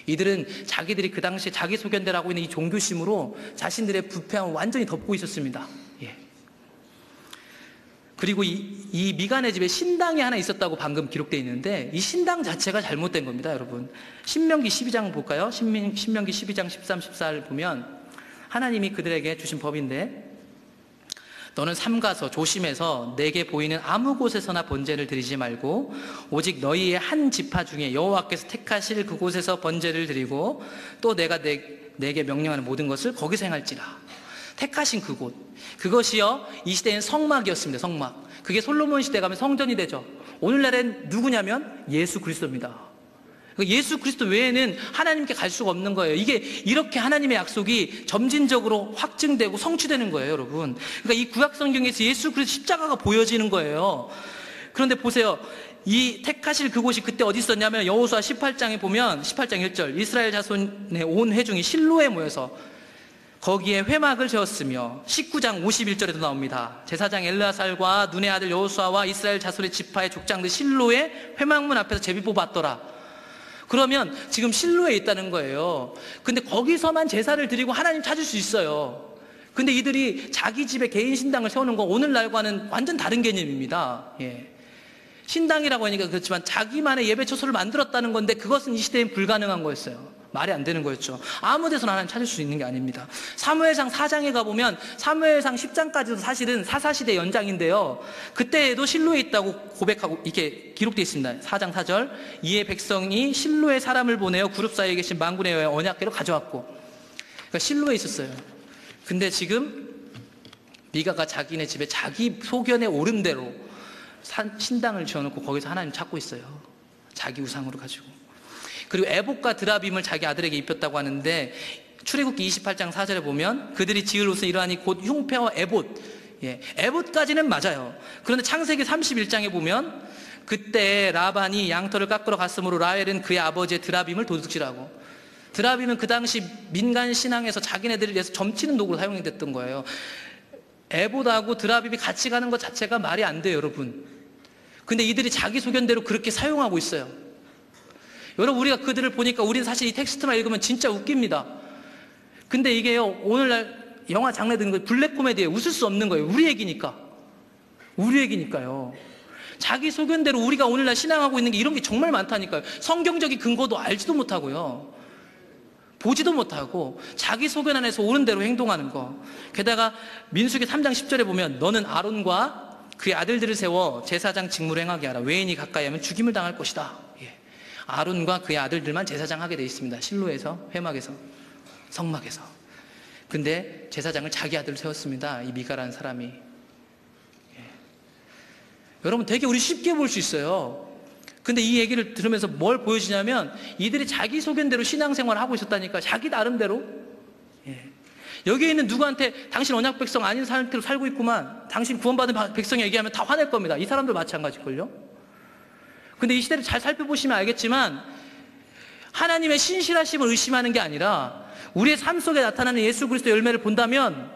이들은 자기들이 그 당시에 자기 소견대로 하고 있는 이 종교심으로 자신들의 부패함을 완전히 덮고 있었습니다. 예. 그리고 이 미간의 집에 신당이 하나 있었다고 방금 기록되어 있는데 이 신당 자체가 잘못된 겁니다, 여러분. 신명기 12장 볼까요? 신명기 12장 13, 14를 보면 하나님이 그들에게 주신 법인데 너는 삼가서 조심해서 내게 보이는 아무 곳에서나 번제를 드리지 말고 오직 너희의 한 지파 중에 여호와께서 택하실 그곳에서 번제를 드리고 또 내가 내게 명령하는 모든 것을 거기서 행할지라. 택하신 그곳, 그것이요 이 시대엔 성막이었습니다. 성막. 그게 솔로몬 시대 가면 성전이 되죠. 오늘날엔 누구냐면 예수 그리스도입니다. 예수 그리스도 외에는 하나님께 갈 수가 없는 거예요. 이게 이렇게 하나님의 약속이 점진적으로 확증되고 성취되는 거예요, 여러분. 그러니까 이 구약 성경에서 예수 그리스도 십자가가 보여지는 거예요. 그런데 보세요. 이 택하실 그곳이 그때 어디 있었냐면 여호수아 18장에 보면 18장 1절 이스라엘 자손의 온 회중이 실로에 모여서 거기에 회막을 세웠으며 19장 51절에도 나옵니다. 제사장 엘르아살과 눈의 아들 여호수아와 이스라엘 자손의 지파의 족장들 실로에 회막문 앞에서 제비 뽑았더라. 그러면 지금 실로에 있다는 거예요. 근데 거기서만 제사를 드리고 하나님 찾을 수 있어요. 근데 이들이 자기 집에 개인 신당을 세우는 건 오늘날과는 완전 다른 개념입니다. 예. 신당이라고 하니까 그렇지만 자기만의 예배처소를 만들었다는 건데 그것은 이 시대엔 불가능한 거였어요. 말이 안 되는 거였죠. 아무 데서나 하나님 찾을 수 있는 게 아닙니다. 사무엘상 4장에 가보면 사무엘상 10장까지도 사실은 사사시대 연장인데요. 그때에도 실로에 있다고 고백하고 이렇게 기록되어 있습니다. 4장 4절 이에 백성이 실로에 사람을 보내어 그룹 사이에 계신 만군의 여호와의 언약궤를 가져왔고, 그러니까 실로에 있었어요. 근데 지금 미가가 자기네 집에 자기 소견에 오른 대로 신당을 지어놓고 거기서 하나님 찾고 있어요. 자기 우상으로 가지고. 그리고 에봇과 드라빔을 자기 아들에게 입혔다고 하는데 출애굽기 28장 4절에 보면 그들이 지을 옷은 이러하니 곧 흉패와 에봇. 예, 에봇까지는 맞아요. 그런데 창세기 31장에 보면 그때 라반이 양털을 깎으러 갔으므로 라헬은 그의 아버지의 드라빔을 도둑질하고, 드라빔은 그 당시 민간 신앙에서 자기네들을 위해서 점치는 도구로 사용됐던 거예요. 에봇하고 드라빔이 같이 가는 것 자체가 말이 안 돼요, 여러분. 근데 이들이 자기 소견대로 그렇게 사용하고 있어요. 여러분, 우리가 그들을 보니까 우리는 사실 이 텍스트만 읽으면 진짜 웃깁니다. 근데 이게요, 오늘날 영화 장르 등거 블랙 코미디예요. 웃을 수 없는 거예요. 우리 얘기니까. 우리 얘기니까요. 자기 소견대로 우리가 오늘날 신앙하고 있는 게 이런 게 정말 많다니까요. 성경적인 근거도 알지도 못하고요. 보지도 못하고 자기 소견 안에서 옳은 대로 행동하는 거. 게다가 민수기 3장 10절에 보면 너는 아론과 그의 아들들을 세워 제사장 직무를 행하게 하라. 외인이 가까이 하면 죽임을 당할 것이다. 예. 아론과 그의 아들들만 제사장 하게 되어 있습니다. 실로에서, 회막에서, 성막에서. 근데 제사장을 자기 아들을 세웠습니다. 이 미가라는 사람이. 예. 여러분, 되게 우리 쉽게 볼 수 있어요. 근데 이 얘기를 들으면서 뭘 보여주냐면 이들이 자기 소견대로 신앙생활을 하고 있었다니까. 자기 나름대로. 예. 여기에 있는 누구한테 당신 언약 백성 아닌 상태로 살고 있구만, 당신 구원받은 백성이 얘기하면 다 화낼 겁니다. 이 사람들 마찬가지걸요. 근데 이 시대를 잘 살펴보시면 알겠지만 하나님의 신실하심을 의심하는 게 아니라 우리의 삶 속에 나타나는 예수 그리스도 열매를 본다면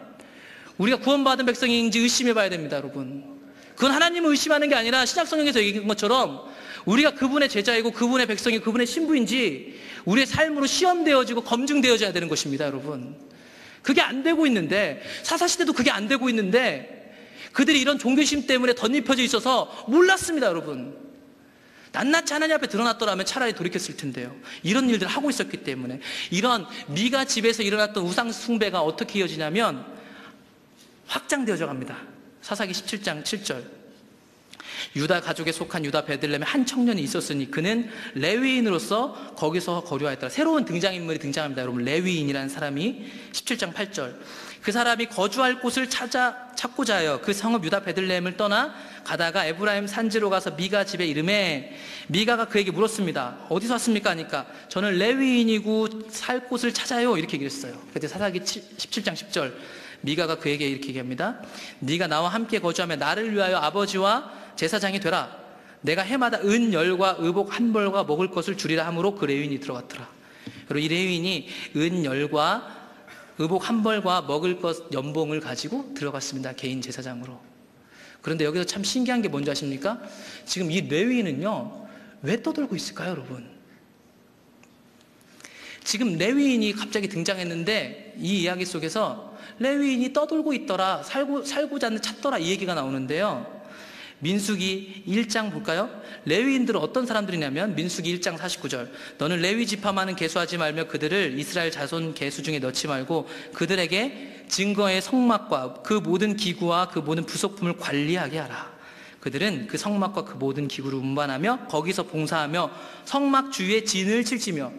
우리가 구원받은 백성인지 의심해 봐야 됩니다, 여러분. 그건 하나님을 의심하는 게 아니라 신약성경에서 얘기한 것처럼 우리가 그분의 제자이고 그분의 백성이 그분의 신부인지 우리의 삶으로 시험되어지고 검증되어져야 되는 것입니다, 여러분. 그게 안 되고 있는데, 사사시대도 그게 안 되고 있는데 그들이 이런 종교심 때문에 덧입혀져 있어서 몰랐습니다, 여러분. 낱낱이 하나님 앞에 드러났더라면 차라리 돌이켰을 텐데요. 이런 일들을 하고 있었기 때문에. 이런 미가 집에서 일어났던 우상 숭배가 어떻게 이어지냐면 확장되어져 갑니다. 사사기 17장 7절 유다 가족에 속한 유다 베들레헴에 한 청년이 있었으니 그는 레위인으로서 거기서 거류하였더라. 새로운 등장인물이 등장합니다, 여러분. 레위인이라는 사람이 17장 8절 그 사람이 거주할 곳을 찾고자 하여 그 성읍 유다 베들레헴을 떠나 가다가 에브라임 산지로 가서 미가 집에 이르매 미가가 그에게 물었습니다. 어디서 왔습니까? 하니까 저는 레위인이고 살 곳을 찾아요, 이렇게 얘기했어요. 그때 사사기 17장 10절 미가가 그에게 이렇게 얘기합니다. 네가 나와 함께 거주하며 나를 위하여 아버지와 제사장이 되라. 내가 해마다 은 열과 의복 한 벌과 먹을 것을 주리라 하므로 그 레위인이 들어갔더라. 그리고 이 레위인이 은 열과 의복 한 벌과 먹을 것 연봉을 가지고 들어갔습니다, 개인 제사장으로. 그런데 여기서 참 신기한 게 뭔지 아십니까? 지금 이 레위인은요, 왜 떠들고 있을까요, 여러분? 지금 레위인이 갑자기 등장했는데 이 이야기 속에서 레위인이 떠돌고 있더라, 살고자 하는 찾더라, 이 얘기가 나오는데요. 민수기 1장 볼까요? 레위인들은 어떤 사람들이냐면 민수기 1장 49절 너는 레위 지파만은 계수하지 말며 그들을 이스라엘 자손 계수 중에 넣지 말고 그들에게 증거의 성막과 그 모든 기구와 그 모든 부속품을 관리하게 하라. 그들은 그 성막과 그 모든 기구를 운반하며 거기서 봉사하며 성막 주위에 진을 칠지며.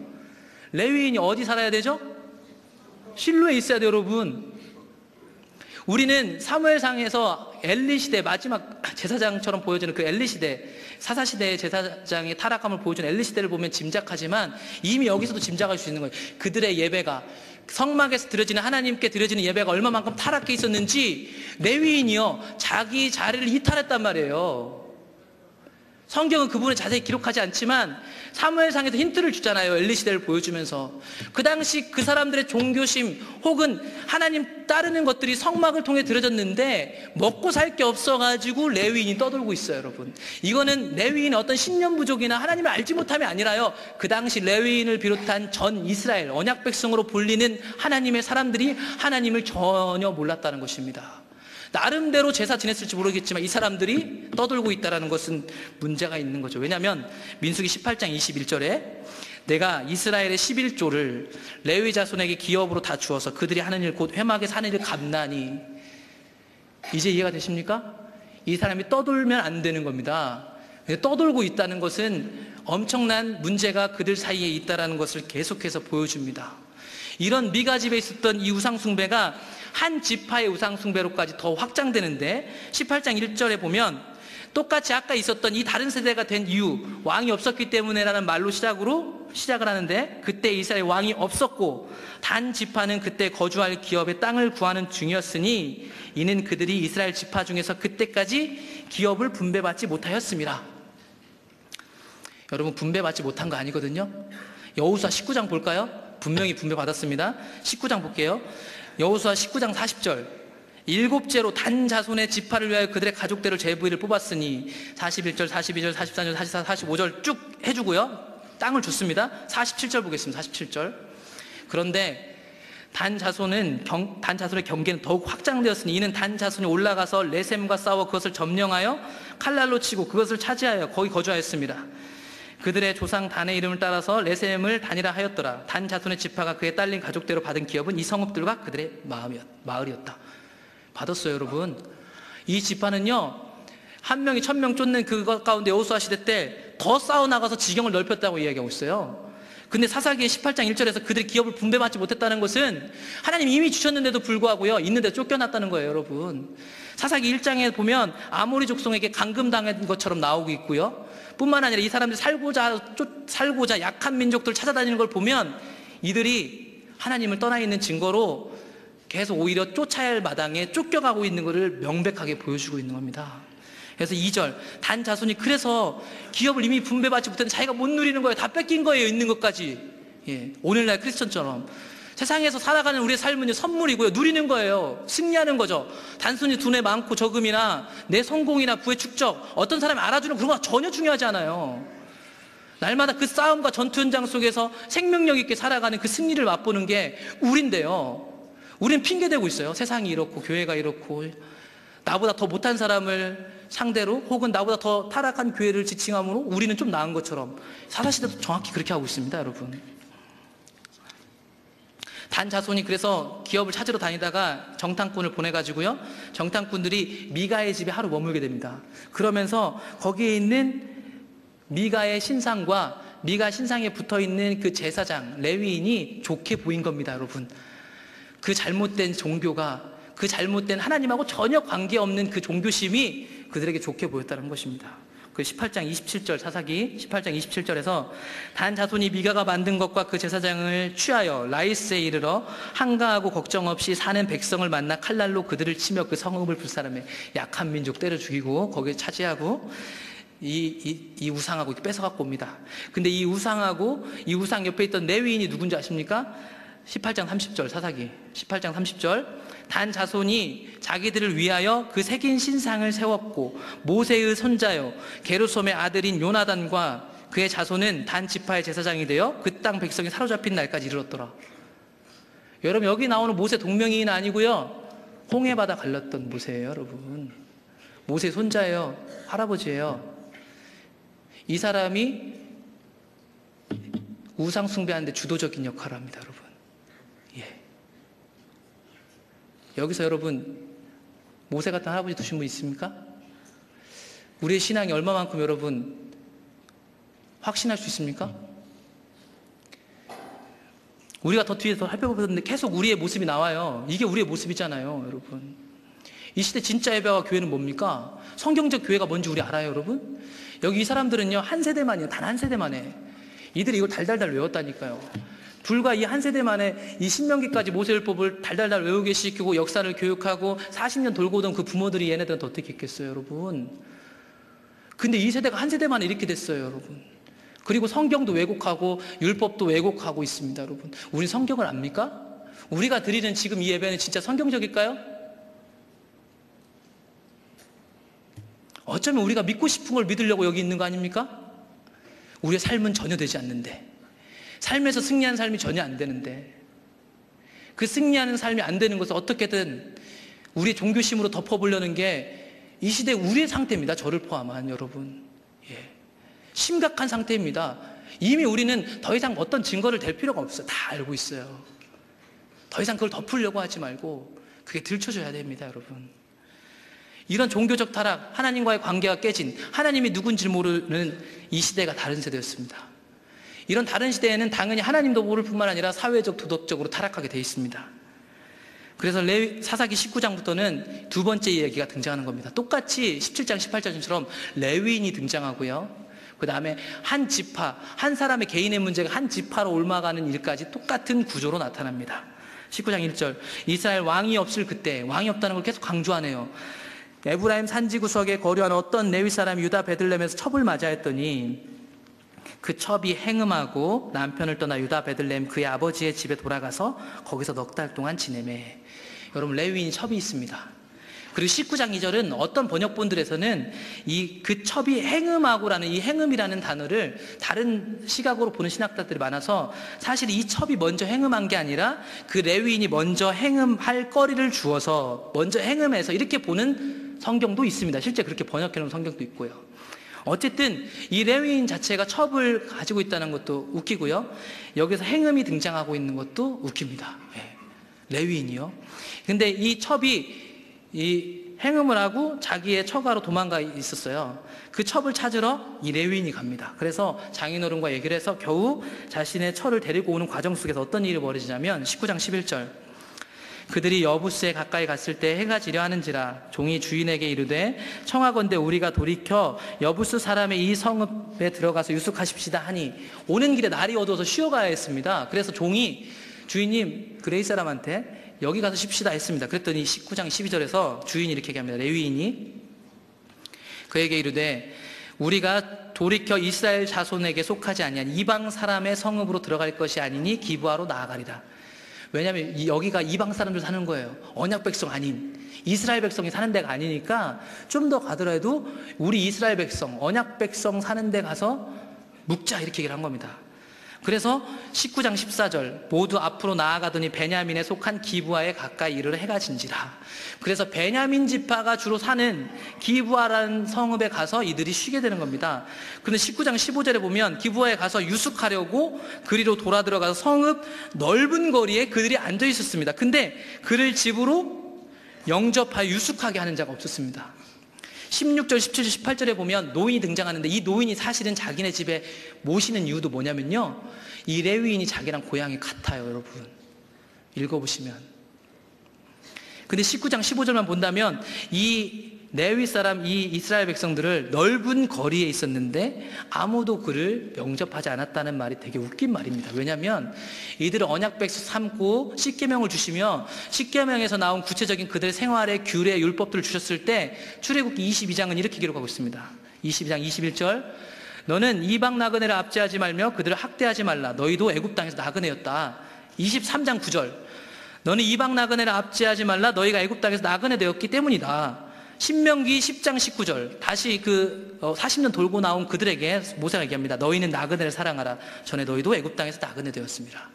레위인이 어디 살아야 되죠? 실로에 있어야 돼요, 여러분. 우리는 사무엘상에서 엘리 시대 마지막 제사장처럼 보여지는 그 엘리 시대, 사사 시대의 제사장의 타락함을 보여주는 엘리 시대를 보면 짐작하지만 이미 여기서도 짐작할 수 있는 거예요. 그들의 예배가, 성막에서 드려지는, 하나님께 드려지는 예배가 얼마만큼 타락해 있었는지 레위인이요 자기 자리를 이탈했단 말이에요. 성경은 그 부분을 자세히 기록하지 않지만 사무엘상에서 힌트를 주잖아요. 엘리 시대를 보여주면서 그 당시 그 사람들의 종교심 혹은 하나님 따르는 것들이 성막을 통해 드려졌는데 먹고 살 게 없어가지고 레위인이 떠돌고 있어요. 여러분, 이거는 레위인의 어떤 신념 부족이나 하나님을 알지 못함이 아니라요, 그 당시 레위인을 비롯한 전 이스라엘 언약 백성으로 불리는 하나님의 사람들이 하나님을 전혀 몰랐다는 것입니다. 나름대로 제사 지냈을지 모르겠지만 이 사람들이 떠돌고 있다는 것은 문제가 있는 거죠. 왜냐하면 민수기 18장 21절에 내가 이스라엘의 11조를 레위 자손에게 기업으로 다 주어서 그들이 하는 일 곧 회막에 사는 일을 갚나니, 이제 이해가 되십니까? 이 사람이 떠돌면 안 되는 겁니다. 떠돌고 있다는 것은 엄청난 문제가 그들 사이에 있다는 것을 계속해서 보여줍니다. 이런 미가 집에 있었던 이 우상숭배가 한 지파의 우상숭배로까지 더 확장되는데 18장 1절에 보면 똑같이 아까 있었던 이 다른 세대가 된 이유, 왕이 없었기 때문에라는 말로 시작을 하는데, 그때 이스라엘 왕이 없었고 단 지파는 그때 거주할 기업의 땅을 구하는 중이었으니 이는 그들이 이스라엘 지파 중에서 그때까지 기업을 분배받지 못하였습니다. 여러분, 분배받지 못한 거 아니거든요. 여호수아 19장 볼까요? 분명히 분배받았습니다. 19장 볼게요. 여호수아 19장 40절, 일곱째로 단 자손의 지파를 위하여 그들의 가족대로 제부일을 뽑았으니 41절, 42절, 43절, 44, 45절 쭉 해주고요, 땅을 줬습니다. 47절 보겠습니다. 47절. 그런데 단 자손의 경계는 더욱 확장되었으니 이는 단 자손이 올라가서 레셈과 싸워 그것을 점령하여 칼날로 치고 그것을 차지하여 거기 거주하였습니다. 그들의 조상 단의 이름을 따라서 레셈을 단이라 하였더라. 단 자손의 지파가 그의 딸린 가족대로 받은 기업은 이 성읍들과 그들의 마을이었다. 받았어요, 여러분. 이 지파는요, 한 명이 1000명 쫓는 그것 가운데 여호수아 시대 때 더 싸워나가서 지경을 넓혔다고 이야기하고 있어요. 근데 사사기의 18장 1절에서 그들의 기업을 분배받지 못했다는 것은 하나님이 이미 주셨는데도 불구하고요, 있는데 쫓겨났다는 거예요, 여러분. 사사기 1장에 보면 아모리 족속에게 감금당한 것처럼 나오고 있고요, 뿐만 아니라 이 사람들이 살고자 약한 민족들을 찾아다니는 걸 보면 이들이 하나님을 떠나 있는 증거로 계속 오히려 쫓아야 할 마당에 쫓겨가고 있는 것을 명백하게 보여주고 있는 겁니다. 그래서 2절, 단 자손이 그래서 기업을 이미 분배받지 못했는데 자기가 못 누리는 거예요. 다 뺏긴 거예요, 있는 것까지. 예, 오늘날 크리스천처럼 세상에서 살아가는 우리의 삶은 선물이고요, 누리는 거예요. 승리하는 거죠. 단순히 돈의 많고 적음이나 내 성공이나 부의 축적, 어떤 사람이 알아주는 그런 거 전혀 중요하지 않아요. 날마다 그 싸움과 전투 현장 속에서 생명력 있게 살아가는 그 승리를 맛보는 게 우리인데요, 우리는 핑계대고 있어요. 세상이 이렇고 교회가 이렇고 나보다 더 못한 사람을 상대로 혹은 나보다 더 타락한 교회를 지칭함으로 우리는 좀 나은 것처럼 사사시대도 정확히 그렇게 하고 있습니다, 여러분. 단 자손이 그래서 기업을 찾으러 다니다가 정탐꾼을 보내가지고요, 정탐꾼들이 미가의 집에 하루 머물게 됩니다. 그러면서 거기에 있는 미가의 신상과 미가 신상에 붙어있는 그 제사장 레위인이 좋게 보인 겁니다, 여러분. 그 잘못된 종교가, 그 잘못된 하나님하고 전혀 관계없는 그 종교심이 그들에게 좋게 보였다는 것입니다. 그 18장 27절, 사사기 18장 27절에서 단 자손이 미가가 만든 것과 그 제사장을 취하여 라이스에 이르러 한가하고 걱정 없이 사는 백성을 만나 칼날로 그들을 치며 그 성읍을 불사르며 약한 민족 때려 죽이고 거기에 차지하고 이 우상하고 뺏어갖고 옵니다. 근데 이 우상하고 이 우상 옆에 있던 레위인이 누군지 아십니까? 18장 30절, 사사기 18장 30절, 단 자손이 자기들을 위하여 그 새긴 신상을 세웠고 모세의 손자요 게르솜의 아들인 요나단과 그의 자손은 단 지파의 제사장이 되어 그 땅 백성이 사로잡힌 날까지 이르렀더라. 여러분, 여기 나오는 모세 동명이인 아니고요, 홍해바다 갈랐던 모세예요, 여러분. 모세 손자예요, 할아버지예요. 이 사람이 우상 숭배하는데 주도적인 역할을 합니다, 여러분. 예. 여기서 여러분, 모세 같은 할아버지 두신 분 있습니까? 우리의 신앙이 얼마만큼 여러분 확신할 수 있습니까? 우리가 더 뒤에서 살펴보는데 계속 우리의 모습이 나와요. 이게 우리의 모습이잖아요, 여러분. 이 시대 진짜 예배와 교회는 뭡니까? 성경적 교회가 뭔지 우리 알아요, 여러분? 여기 이 사람들은요, 한 세대만이에요. 단 한 세대만에. 이들이 이걸 달달달 외웠다니까요. 불과 이 한 세대 만에 이 신명기까지 모세율법을 달달달 외우게 시키고 역사를 교육하고 40년 돌고 오던 그 부모들이 얘네들한테 어떻게 했겠어요, 여러분? 근데 이 세대가 한 세대 만에 이렇게 됐어요, 여러분. 그리고 성경도 왜곡하고 율법도 왜곡하고 있습니다, 여러분. 우리 성경을 압니까? 우리가 드리는 지금 이 예배는 진짜 성경적일까요? 어쩌면 우리가 믿고 싶은 걸 믿으려고 여기 있는 거 아닙니까? 우리의 삶은 전혀 되지 않는데, 삶에서 승리하는 삶이 전혀 안 되는데, 그 승리하는 삶이 안 되는 것을 어떻게든 우리 종교심으로 덮어보려는 게 이 시대 우리의 상태입니다. 저를 포함한 여러분. 예. 심각한 상태입니다. 이미 우리는 더 이상 어떤 증거를 댈 필요가 없어요. 다 알고 있어요. 더 이상 그걸 덮으려고 하지 말고 그게 들춰져야 됩니다, 여러분. 이런 종교적 타락, 하나님과의 관계가 깨진, 하나님이 누군지 모르는 이 시대가 다른 세대였습니다. 이런 다른 시대에는 당연히 하나님도 모를 뿐만 아니라 사회적, 도덕적으로 타락하게 되어 있습니다. 그래서 사사기 19장부터는 두 번째 이야기가 등장하는 겁니다. 똑같이 17장, 18장처럼 레위인이 등장하고요. 그 다음에 한 지파, 한 사람의 개인의 문제가 한 지파로 옮아가는 일까지 똑같은 구조로 나타납니다. 19장 1절, 이스라엘 왕이 없을 그때, 왕이 없다는 걸 계속 강조하네요. 에브라임 산지 구석에 거류한 어떤 레위 사람이 유다 베들레헴에서 첩을 맞이했더니 그 첩이 행음하고 남편을 떠나 유다 베들레헴 그의 아버지의 집에 돌아가서 거기서 넉 달 동안 지내매. 여러분, 레위인이 첩이 있습니다. 그리고 19장 2절은 어떤 번역본들에서는 그 첩이 행음하고라는 이 행음이라는 단어를 다른 시각으로 보는 신학자들이 많아서 사실 이 첩이 먼저 행음한 게 아니라 그 레위인이 먼저 행음할 거리를 주어서 먼저 행음해서 이렇게 보는 성경도 있습니다. 실제 그렇게 번역해놓은 성경도 있고요. 어쨌든 이 레위인 자체가 첩을 가지고 있다는 것도 웃기고요. 여기서 행음이 등장하고 있는 것도 웃깁니다. 네. 레위인이요. 근데 이 첩이 이 행음을 하고 자기의 처가로 도망가 있었어요. 그 첩을 찾으러 이 레위인이 갑니다. 그래서 장인어른과 얘기를 해서 겨우 자신의 처를 데리고 오는 과정 속에서 어떤 일이 벌어지냐면 19장 11절, 그들이 여부스에 가까이 갔을 때 해가 지려 하는지라 종이 주인에게 이르되 청하건대 우리가 돌이켜 여부스 사람의 이 성읍에 들어가서 유숙하십시다 하니, 오는 길에 날이 어두워서 쉬어가야 했습니다. 그래서 종이 주인님 그레이 사람한테 여기 가서 쉽시다 했습니다. 그랬더니 19장 12절에서 주인이 이렇게 얘기합니다. 레위인이 그에게 이르되 우리가 돌이켜 이스라엘 자손에게 속하지 아니한 이방 사람의 성읍으로 들어갈 것이 아니니 기브아로 나아가리라. 왜냐하면 여기가 이방 사람들 사는 거예요. 언약 백성 아닌 이스라엘 백성이 사는 데가 아니니까 좀 더 가더라도 우리 이스라엘 백성, 언약 백성 사는 데 가서 묵자, 이렇게 얘기를 한 겁니다. 그래서 19장 14절, 모두 앞으로 나아가더니 베냐민에 속한 기브아에 가까이 이르러 해가 진지라. 그래서 베냐민 지파가 주로 사는 기브아라는 성읍에 가서 이들이 쉬게 되는 겁니다. 그런데 19장 15절에 보면 기브아에 가서 유숙하려고 그리로 돌아 들어가서 성읍 넓은 거리에 그들이 앉아 있었습니다. 근데 그를 집으로 영접하여 유숙하게 하는 자가 없었습니다. 16절, 17절, 18절에 보면 노인이 등장하는데 이 노인이 사실은 자기네 집에 모시는 이유도 뭐냐면요, 이 레위인이 자기랑 고향이 같아요, 여러분. 읽어보시면. 근데 19장 15절만 본다면 이 레위 사람, 이 이스라엘 백성들을 넓은 거리에 있었는데 아무도 그를 영접하지 않았다는 말이 되게 웃긴 말입니다. 왜냐하면 이들은 언약 백성 삼고 십계명을 주시며 십계명에서 나온 구체적인 그들의 생활의 규례, 율법들을 주셨을 때 출애굽기 22장은 이렇게 기록하고 있습니다. 22장 21절, 너는 이방 나그네를 압제하지 말며 그들을 학대하지 말라. 너희도 애굽 땅에서 나그네였다. 23장 9절, 너는 이방 나그네를 압제하지 말라. 너희가 애굽 땅에서 나그네 되었기 때문이다. 신명기 10장 19절, 다시 40년 돌고 나온 그들에게 모세가 얘기합니다. 너희는 나그네를 사랑하라. 전에 너희도 애굽 땅에서 나그네 되었습니다.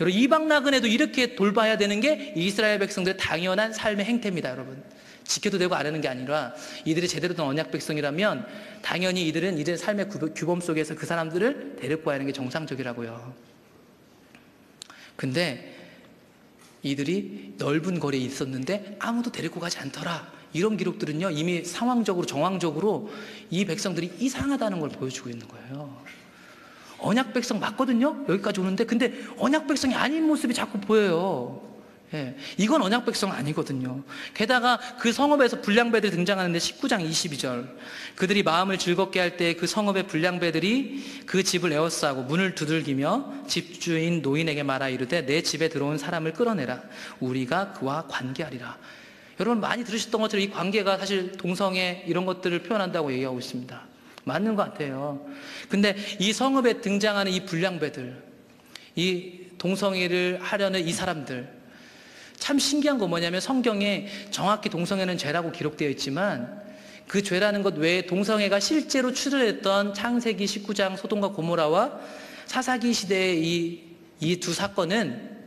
여러분, 이방 나그네도 이렇게 돌봐야 되는 게 이스라엘 백성들의 당연한 삶의 행태입니다. 여러분, 지켜도 되고 안 하는 게 아니라 이들이 제대로 된 언약 백성이라면 당연히 이들은 이들의 삶의 규범 속에서 그 사람들을 데리고 가야 하는 게 정상적이라고요. 근데 이들이 넓은 거리에 있었는데 아무도 데리고 가지 않더라. 이런 기록들은요, 이미 상황적으로, 정황적으로 이 백성들이 이상하다는 걸 보여주고 있는 거예요. 언약 백성 맞거든요? 여기까지 오는데, 근데 언약 백성이 아닌 모습이 자꾸 보여요. 예, 이건 언약 백성 아니거든요. 게다가 그 성읍에서 불량배들이 등장하는데 19장 22절, 그들이 마음을 즐겁게 할 때 그 성읍의 불량배들이 그 집을 에워싸고 문을 두들기며 집주인 노인에게 말하 이르되 내 집에 들어온 사람을 끌어내라. 우리가 그와 관계하리라. 여러분 많이 들으셨던 것처럼 이 관계가 사실 동성애 이런 것들을 표현한다고 얘기하고 있습니다. 맞는 것 같아요. 근데 이 성읍에 등장하는 이 불량배들, 이 동성애를 하려는 이 사람들, 참 신기한 거 뭐냐면 성경에 정확히 동성애는 죄라고 기록되어 있지만 그 죄라는 것 외에 동성애가 실제로 출현했던 창세기 19장 소돔과 고모라와 사사기 시대의 이 두 사건은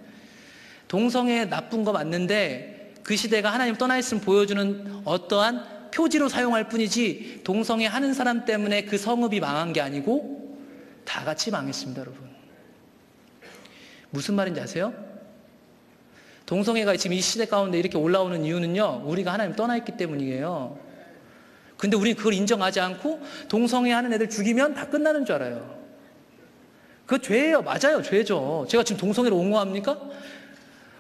동성애 나쁜 거 맞는데 그 시대가 하나님 떠나 있음을 보여주는 어떠한 표지로 사용할 뿐이지 동성애 하는 사람 때문에 그 성읍이 망한 게 아니고 다 같이 망했습니다, 여러분. 무슨 말인지 아세요? 동성애가 지금 이 시대 가운데 이렇게 올라오는 이유는요, 우리가 하나님 떠나 있기 때문이에요. 근데 우리는 그걸 인정하지 않고 동성애 하는 애들 죽이면 다 끝나는 줄 알아요. 그거 죄예요. 맞아요. 죄죠. 제가 지금 동성애를 옹호합니까?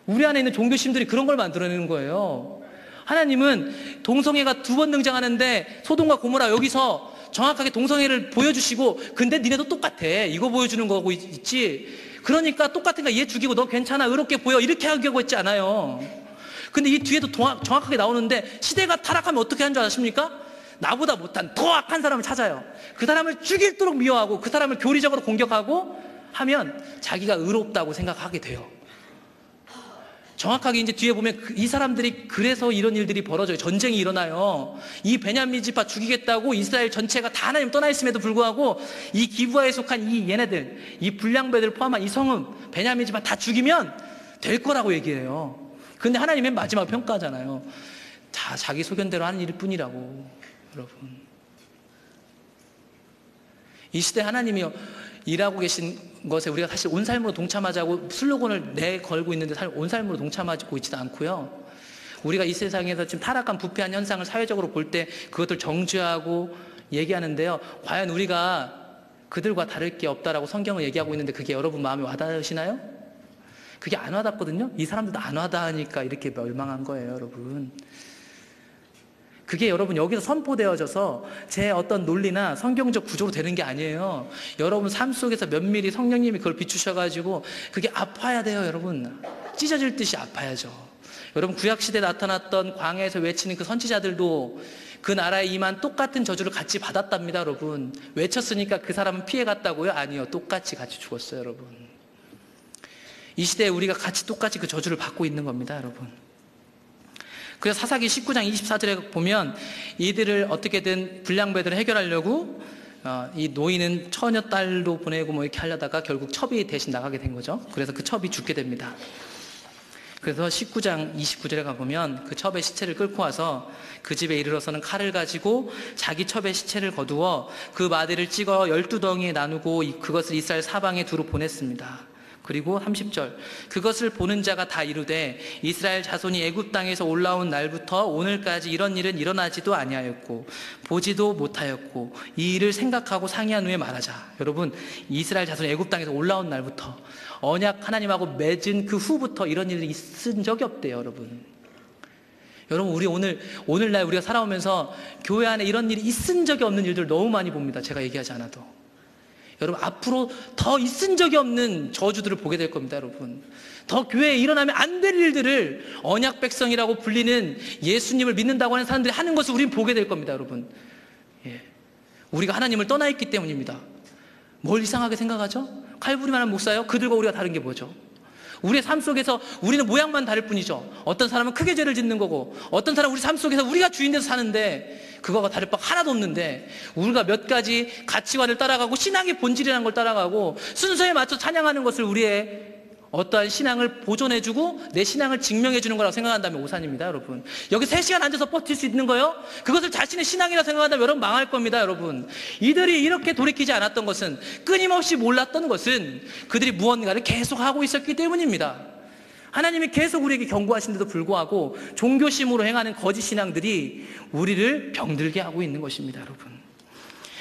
우리 안에 있는 종교심들이 그런 걸 만들어내는 거예요. 하나님은 동성애가 2번 등장하는데 소돔과 고모라 여기서 정확하게 동성애를 보여주시고 근데 니네도 똑같아. 이거 보여주는 거고 있지. 그러니까 똑같으니까 얘 죽이고 너 괜찮아 의롭게 보여 이렇게 하려고 했지 않아요. 근데 이 뒤에도 정확하게 나오는데 시대가 타락하면 어떻게 하는 줄 아십니까? 나보다 못한 더 악한 사람을 찾아요. 그 사람을 죽일도록 미워하고 그 사람을 교리적으로 공격하고 하면 자기가 의롭다고 생각하게 돼요. 정확하게 이제 뒤에 보면 이 사람들이 그래서 이런 일들이 벌어져요. 전쟁이 일어나요. 이 베냐민 지파 죽이겠다고 이스라엘 전체가 다 하나님 떠나 있음에도 불구하고 이 기브아에 속한 이 얘네들, 이 불량배들 포함한 이 성읍 베냐민 지파 다 죽이면 될 거라고 얘기해요. 근데 하나님 맨 마지막 평가하잖아요. 다 자기 소견대로 하는 일일 뿐이라고. 여러분, 이 시대 하나님이 일하고 계신 것에 우리가 사실 온 삶으로 동참하자고 슬로건을 내걸고 있는데 사실 온 삶으로 동참하고 있지도 않고요. 우리가 이 세상에서 지금 타락한 부패한 현상을 사회적으로 볼 때 그것들 정죄하고 얘기하는데요. 과연 우리가 그들과 다를 게 없다라고 성경을 얘기하고 있는데 그게 여러분 마음에 와닿으시나요? 그게 안 와닿거든요. 이 사람들도 안 와닿으니까 이렇게 멸망한 거예요, 여러분. 그게 여러분 여기서 선포되어져서 제 어떤 논리나 성경적 구조로 되는 게 아니에요. 여러분 삶 속에서 면밀히 성령님이 그걸 비추셔가지고 그게 아파야 돼요, 여러분. 찢어질 듯이 아파야죠. 여러분 구약시대에 나타났던 광야에서 외치는 그 선지자들도 그 나라에 임한 똑같은 저주를 같이 받았답니다, 여러분. 외쳤으니까 그 사람은 피해갔다고요? 아니요. 똑같이 같이 죽었어요, 여러분. 이 시대에 우리가 같이 똑같이 그 저주를 받고 있는 겁니다, 여러분. 그래서 사사기 19장 24절에 보면 이들을 어떻게든 불량배들을 해결하려고 이 노인은 처녀 딸도 보내고 뭐 이렇게 하려다가 결국 첩이 대신 나가게 된 거죠. 그래서 그 첩이 죽게 됩니다. 그래서 19장 29절에 가보면 그 첩의 시체를 끌고 와서 그 집에 이르러서는 칼을 가지고 자기 첩의 시체를 거두어 그 마디를 찍어 12덩이에 나누고 그것을 이스라엘 사방에 두루 보냈습니다. 그리고 30절, 그것을 보는 자가 다 이르되 이스라엘 자손이 애굽 땅에서 올라온 날부터 오늘까지 이런 일은 일어나지도 아니하였고 보지도 못하였고 이 일을 생각하고 상의한 후에 말하자. 여러분, 이스라엘 자손이 애굽 땅에서 올라온 날부터 언약 하나님하고 맺은 그 후부터 이런 일이 있은 적이 없대요, 여러분. 여러분, 우리 오늘날 우리가 살아오면서 교회 안에 이런 일이 있은 적이 없는 일들 너무 많이 봅니다. 제가 얘기하지 않아도. 여러분, 앞으로 더 있은 적이 없는 저주들을 보게 될 겁니다, 여러분. 더 교회에 일어나면 안 될 일들을 언약 백성이라고 불리는 예수님을 믿는다고 하는 사람들이 하는 것을 우리는 보게 될 겁니다, 여러분. 예. 우리가 하나님을 떠나 있기 때문입니다. 뭘 이상하게 생각하죠? 칼부리만 한 목사요? 그들과 우리가 다른 게 뭐죠? 우리의 삶 속에서 우리는 모양만 다를 뿐이죠. 어떤 사람은 크게 죄를 짓는 거고 어떤 사람은 우리 삶 속에서 우리가 주인 돼서 사는데 그거가 다를 바 하나도 없는데 우리가 몇 가지 가치관을 따라가고 신앙의 본질이라는 걸 따라가고 순서에 맞춰 찬양하는 것을 우리의 어떠한 신앙을 보존해주고 내 신앙을 증명해주는 거라고 생각한다면 오산입니다, 여러분. 여기 3시간 앉아서 버틸 수 있는 거요? 그것을 자신의 신앙이라고 생각한다면 여러분 망할 겁니다, 여러분. 이들이 이렇게 돌이키지 않았던 것은, 끊임없이 몰랐던 것은 그들이 무언가를 계속하고 있었기 때문입니다. 하나님이 계속 우리에게 경고하신데도 불구하고 종교심으로 행하는 거짓 신앙들이 우리를 병들게 하고 있는 것입니다, 여러분.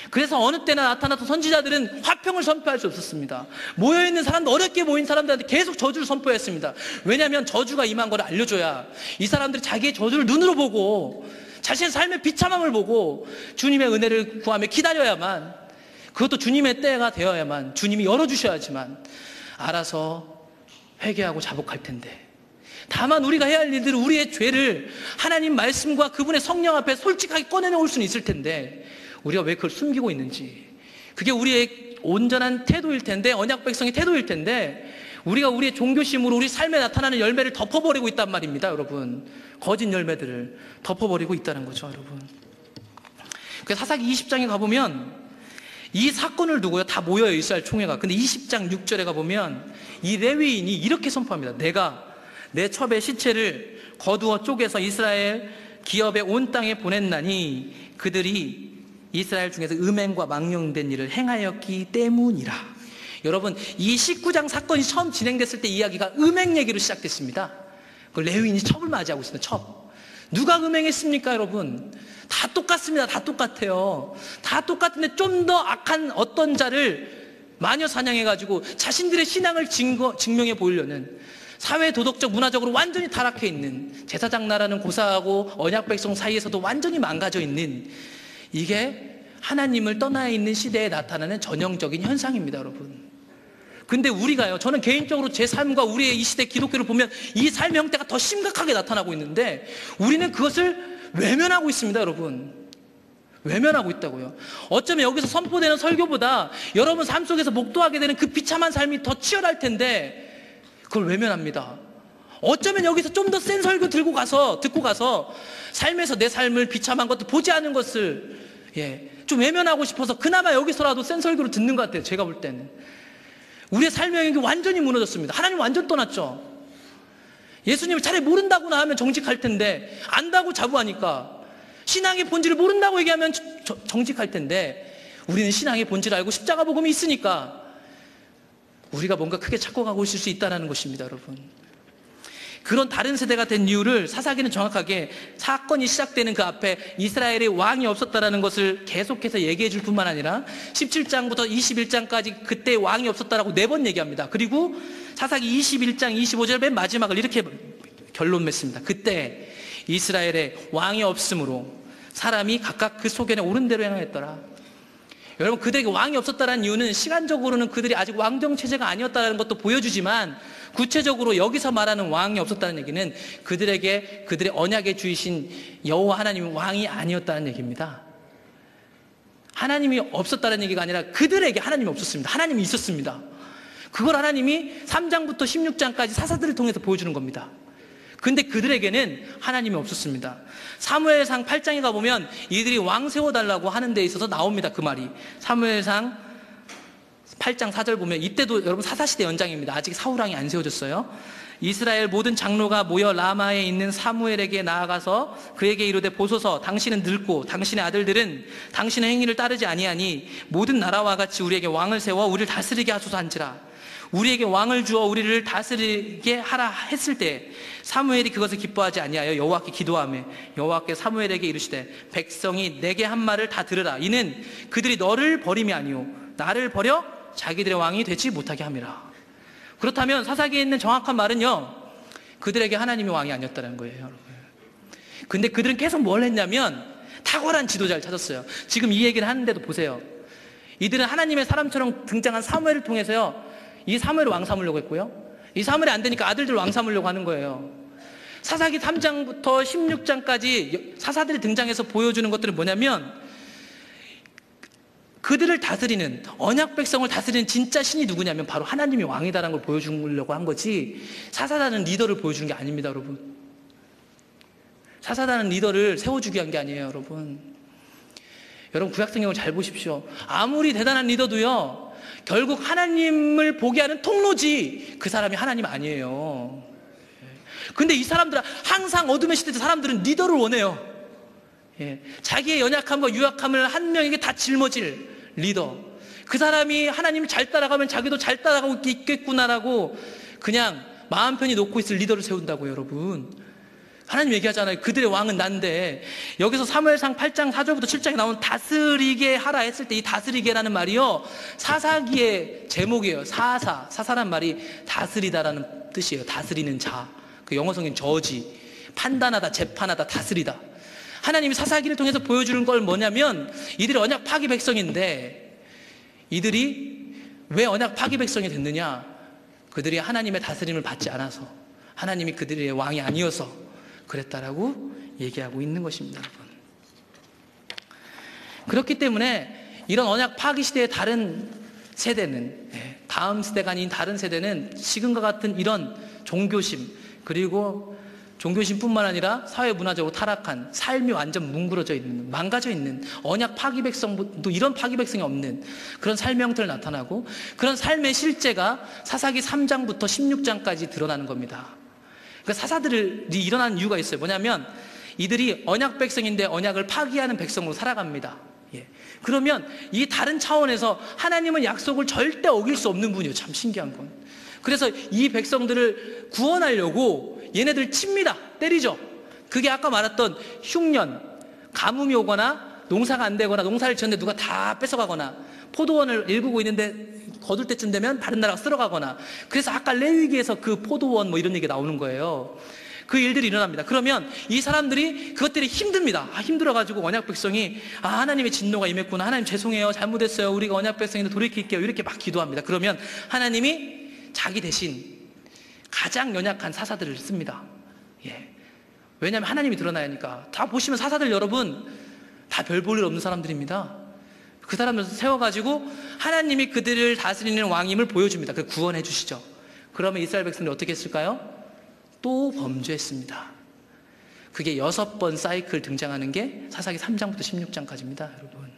그래서 어느 때나 나타나서 선지자들은 화평을 선포할 수 없었습니다. 모여있는 사람들, 어렵게 모인 사람들한테 계속 저주를 선포했습니다. 왜냐하면 저주가 임한 걸 알려줘야 이 사람들이 자기의 저주를 눈으로 보고 자신의 삶의 비참함을 보고 주님의 은혜를 구하며 기다려야만, 그것도 주님의 때가 되어야만, 주님이 열어주셔야지만 알아서 회개하고 자복할 텐데, 다만 우리가 해야 할 일들은 우리의 죄를 하나님 말씀과 그분의 성령 앞에 솔직하게 꺼내놓을 수는 있을 텐데 우리가 왜 그걸 숨기고 있는지, 그게 우리의 온전한 태도일 텐데, 언약 백성의 태도일 텐데 우리가 우리의 종교심으로 우리 삶에 나타나는 열매를 덮어버리고 있단 말입니다. 여러분, 거짓 열매들을 덮어버리고 있다는 거죠. 여러분, 그래서 사사기 20장에 가보면 이 사건을 두고요 다 모여요, 이스라엘 총회가. 근데 20장 6절에 가보면 이 레위인이 이렇게 선포합니다. 내가 내 첩의 시체를 거두어 쪼개서 이스라엘 기업의 온 땅에 보냈나니 그들이 이스라엘 중에서 음행과 망령된 일을 행하였기 때문이라. 여러분, 이 19장 사건이 처음 진행됐을 때 이야기가 음행 얘기로 시작됐습니다. 그 레위인이 첩을 맞이하고 있습니다. 첩. 누가 음행했습니까, 여러분? 다 똑같습니다. 다 똑같아요. 다 똑같은데 좀 더 악한 어떤 자를 마녀 사냥해가지고 자신들의 신앙을 증명해 보이려는, 사회 도덕적 문화적으로 완전히 타락해 있는, 제사장 나라는 고사하고 언약 백성 사이에서도 완전히 망가져 있는, 이게 하나님을 떠나 있는 시대에 나타나는 전형적인 현상입니다, 여러분. 근데 우리가요, 저는 개인적으로 제 삶과 우리의 이 시대 기독교를 보면 이 삶의 형태가 더 심각하게 나타나고 있는데 우리는 그것을 외면하고 있습니다, 여러분. 외면하고 있다고요. 어쩌면 여기서 선포되는 설교보다 여러분 삶 속에서 목도하게 되는 그 비참한 삶이 더 치열할 텐데 그걸 외면합니다. 어쩌면 여기서 좀 더 센 설교 듣고 가서 삶에서 내 삶을 비참한 것도 보지 않은 것을 좀 외면하고 싶어서 그나마 여기서라도 센 설교를 듣는 것 같아요. 제가 볼 때는 우리의 삶의 영역이 완전히 무너졌습니다. 하나님 완전 떠났죠. 예수님을 차라리 모른다고나 하면 정직할 텐데, 안다고 자부하니까, 신앙의 본질을 모른다고 얘기하면 정직할 텐데, 우리는 신앙의 본질을 알고 십자가 복음이 있으니까 우리가 뭔가 크게 찾고 가고 있을 수 있다는 것입니다, 여러분. 그런 다른 세대가 된 이유를 사사기는 정확하게 사건이 시작되는 그 앞에 이스라엘의 왕이 없었다는 것을 계속해서 얘기해 줄 뿐만 아니라 17장부터 21장까지 그때 왕이 없었다라고 4번 얘기합니다. 그리고 사사기 21장 25절 맨 마지막을 이렇게 결론 맺습니다. 그때 이스라엘의 왕이 없으므로 사람이 각각 그 속에는 옳은 대로 행하였더라. 여러분, 그들에게 왕이 없었다는 이유는 시간적으로는 그들이 아직 왕정 체제가 아니었다는 것도 보여주지만, 구체적으로 여기서 말하는 왕이 없었다는 얘기는 그들에게 그들의 언약의 주이신 여호와 하나님이 왕이 아니었다는 얘기입니다. 하나님이 없었다는 얘기가 아니라 그들에게 하나님이 없었습니다. 하나님이 있었습니다. 그걸 하나님이 3장부터 16장까지 사사들을 통해서 보여주는 겁니다. 근데 그들에게는 하나님이 없었습니다. 사무엘상 8장에 가보면 이들이 왕 세워달라고 하는 데 있어서 나옵니다. 그 말이. 사무엘상 8장 4절 보면, 이때도 여러분 사사시대 연장입니다. 아직 사울왕이 안 세워졌어요. 이스라엘 모든 장로가 모여 라마에 있는 사무엘에게 나아가서 그에게 이르되, 보소서, 당신은 늙고 당신의 아들들은 당신의 행위를 따르지 아니하니 모든 나라와 같이 우리에게 왕을 세워 우리를 다스리게 하소서 한지라. 우리에게 왕을 주어 우리를 다스리게 하라 했을 때 사무엘이 그것을 기뻐하지 아니하여 여호와께 기도하며 여호와께 사무엘에게 이르시되, 백성이 내게 한 말을 다 들으라. 이는 그들이 너를 버림이 아니오 나를 버려 자기들의 왕이 되지 못하게 함이라. 그렇다면 사사기에 있는 정확한 말은요, 그들에게 하나님이 왕이 아니었다는 거예요, 여러분. 근데 그들은 계속 뭘 했냐면 탁월한 지도자를 찾았어요. 지금 이 얘기를 하는데도 보세요. 이들은 하나님의 사람처럼 등장한 사무엘을 통해서요, 이 사무엘을 왕 삼으려고 했고요, 이 사무엘이 안 되니까 아들들 왕 삼으려고 하는 거예요. 사사기 3장부터 16장까지 사사들이 등장해서 보여주는 것들은 뭐냐면, 그들을 다스리는, 언약 백성을 다스리는 진짜 신이 누구냐면 바로 하나님이 왕이다라는 걸 보여주려고 한 거지, 사사라는 리더를 보여주는 게 아닙니다, 여러분. 사사라는 리더를 세워주기 위한 게 아니에요, 여러분. 여러분, 구약성경을 잘 보십시오. 아무리 대단한 리더도요, 결국 하나님을 보게 하는 통로지 그 사람이 하나님 아니에요. 근데 이 사람들은 항상 어둠의 시대 사람들은 리더를 원해요. 자기의 연약함과 유약함을 한 명에게 다 짊어질 리더, 그 사람이 하나님을 잘 따라가면 자기도 잘 따라가고 있겠구나라고 그냥 마음 편히 놓고 있을 리더를 세운다고요, 여러분. 하나님 얘기하잖아요. 그들의 왕은 난데, 여기서 사무엘상 8장 4절부터 7장에 나온 다스리게 하라 했을 때 이 다스리게라는 말이요, 사사기의 제목이에요. 사사란 말이 다스리다라는 뜻이에요. 다스리는 자. 그 영어 성인 저지. 판단하다, 재판하다, 다스리다. 하나님이 사사기를 통해서 보여주는 걸 뭐냐면, 이들이 언약 파기 백성인데, 이들이 왜 언약 파기 백성이 됐느냐? 그들이 하나님의 다스림을 받지 않아서, 하나님이 그들의 왕이 아니어서 그랬다라고 얘기하고 있는 것입니다, 여러분. 그렇기 때문에 이런 언약 파기 시대의 다른 세대는, 다음 세대가 아닌 다른 세대는 지금과 같은 이런 종교심, 그리고 종교심뿐만 아니라 사회 문화적으로 타락한, 삶이 완전 뭉그러져 있는, 망가져 있는 언약 파기 백성도 이런 파기 백성이 없는 그런 삶의 형태를 나타나고, 그런 삶의 실제가 사사기 3장부터 16장까지 드러나는 겁니다. 그러니까 사사들이 일어나는 이유가 있어요. 뭐냐면 이들이 언약 백성인데 언약을 파기하는 백성으로 살아갑니다. 그러면 이 다른 차원에서 하나님은 약속을 절대 어길 수 없는 분이에요. 참 신기한 건. 그래서 이 백성들을 구원하려고 얘네들 칩니다. 때리죠. 그게 아까 말했던 흉년, 가뭄이 오거나 농사가 안 되거나 농사를 지었는데 누가 다 뺏어가거나 포도원을 일구고 있는데 거둘 때쯤 되면 다른 나라가 쓸어가거나, 그래서 아까 레위기에서 그 포도원 뭐 이런 얘기가 나오는 거예요. 그 일들이 일어납니다. 그러면 이 사람들이 그것들이 힘듭니다. 힘들어가지고 언약 백성이 하나님의 진노가 임했구나, 하나님 죄송해요, 잘못했어요, 우리가 언약 백성인데 돌이킬게요, 이렇게 막 기도합니다. 그러면 하나님이 자기 대신 가장 연약한 사사들을 씁니다. 왜냐하면 하나님이 드러나야 하니까. 다 보시면 사사들 여러분 다 별 볼 일 없는 사람들입니다. 그 사람들 세워가지고 하나님이 그들을 다스리는 왕임을 보여줍니다. 그 구원해 주시죠. 그러면 이스라엘 백성들이 어떻게 했을까요? 또 범죄했습니다. 그게 6번 사이클 등장하는 게 사사기 3장부터 16장까지입니다, 여러분.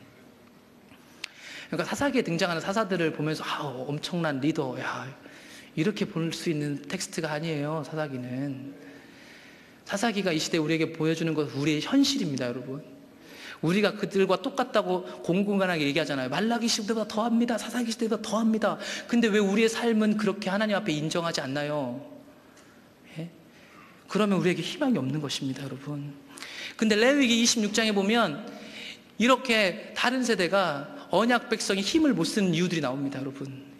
그러니까 사사기에 등장하는 사사들을 보면서 엄청난 리더, 이렇게 볼 수 있는 텍스트가 아니에요. 사사기는. 사사기가 이 시대에 우리에게 보여주는 것은 우리의 현실입니다, 여러분. 우리가 그들과 똑같다고 공공간하게 얘기하잖아요. 말라기 시대보다 더합니다, 사사기 시대보다 더합니다. 근데 왜 우리의 삶은 그렇게 하나님 앞에 인정하지 않나요? 그러면 우리에게 희망이 없는 것입니다, 여러분. 근데 레위기 26장에 보면 이렇게 다른 세대가 언약 백성이 힘을 못 쓰는 이유들이 나옵니다, 여러분.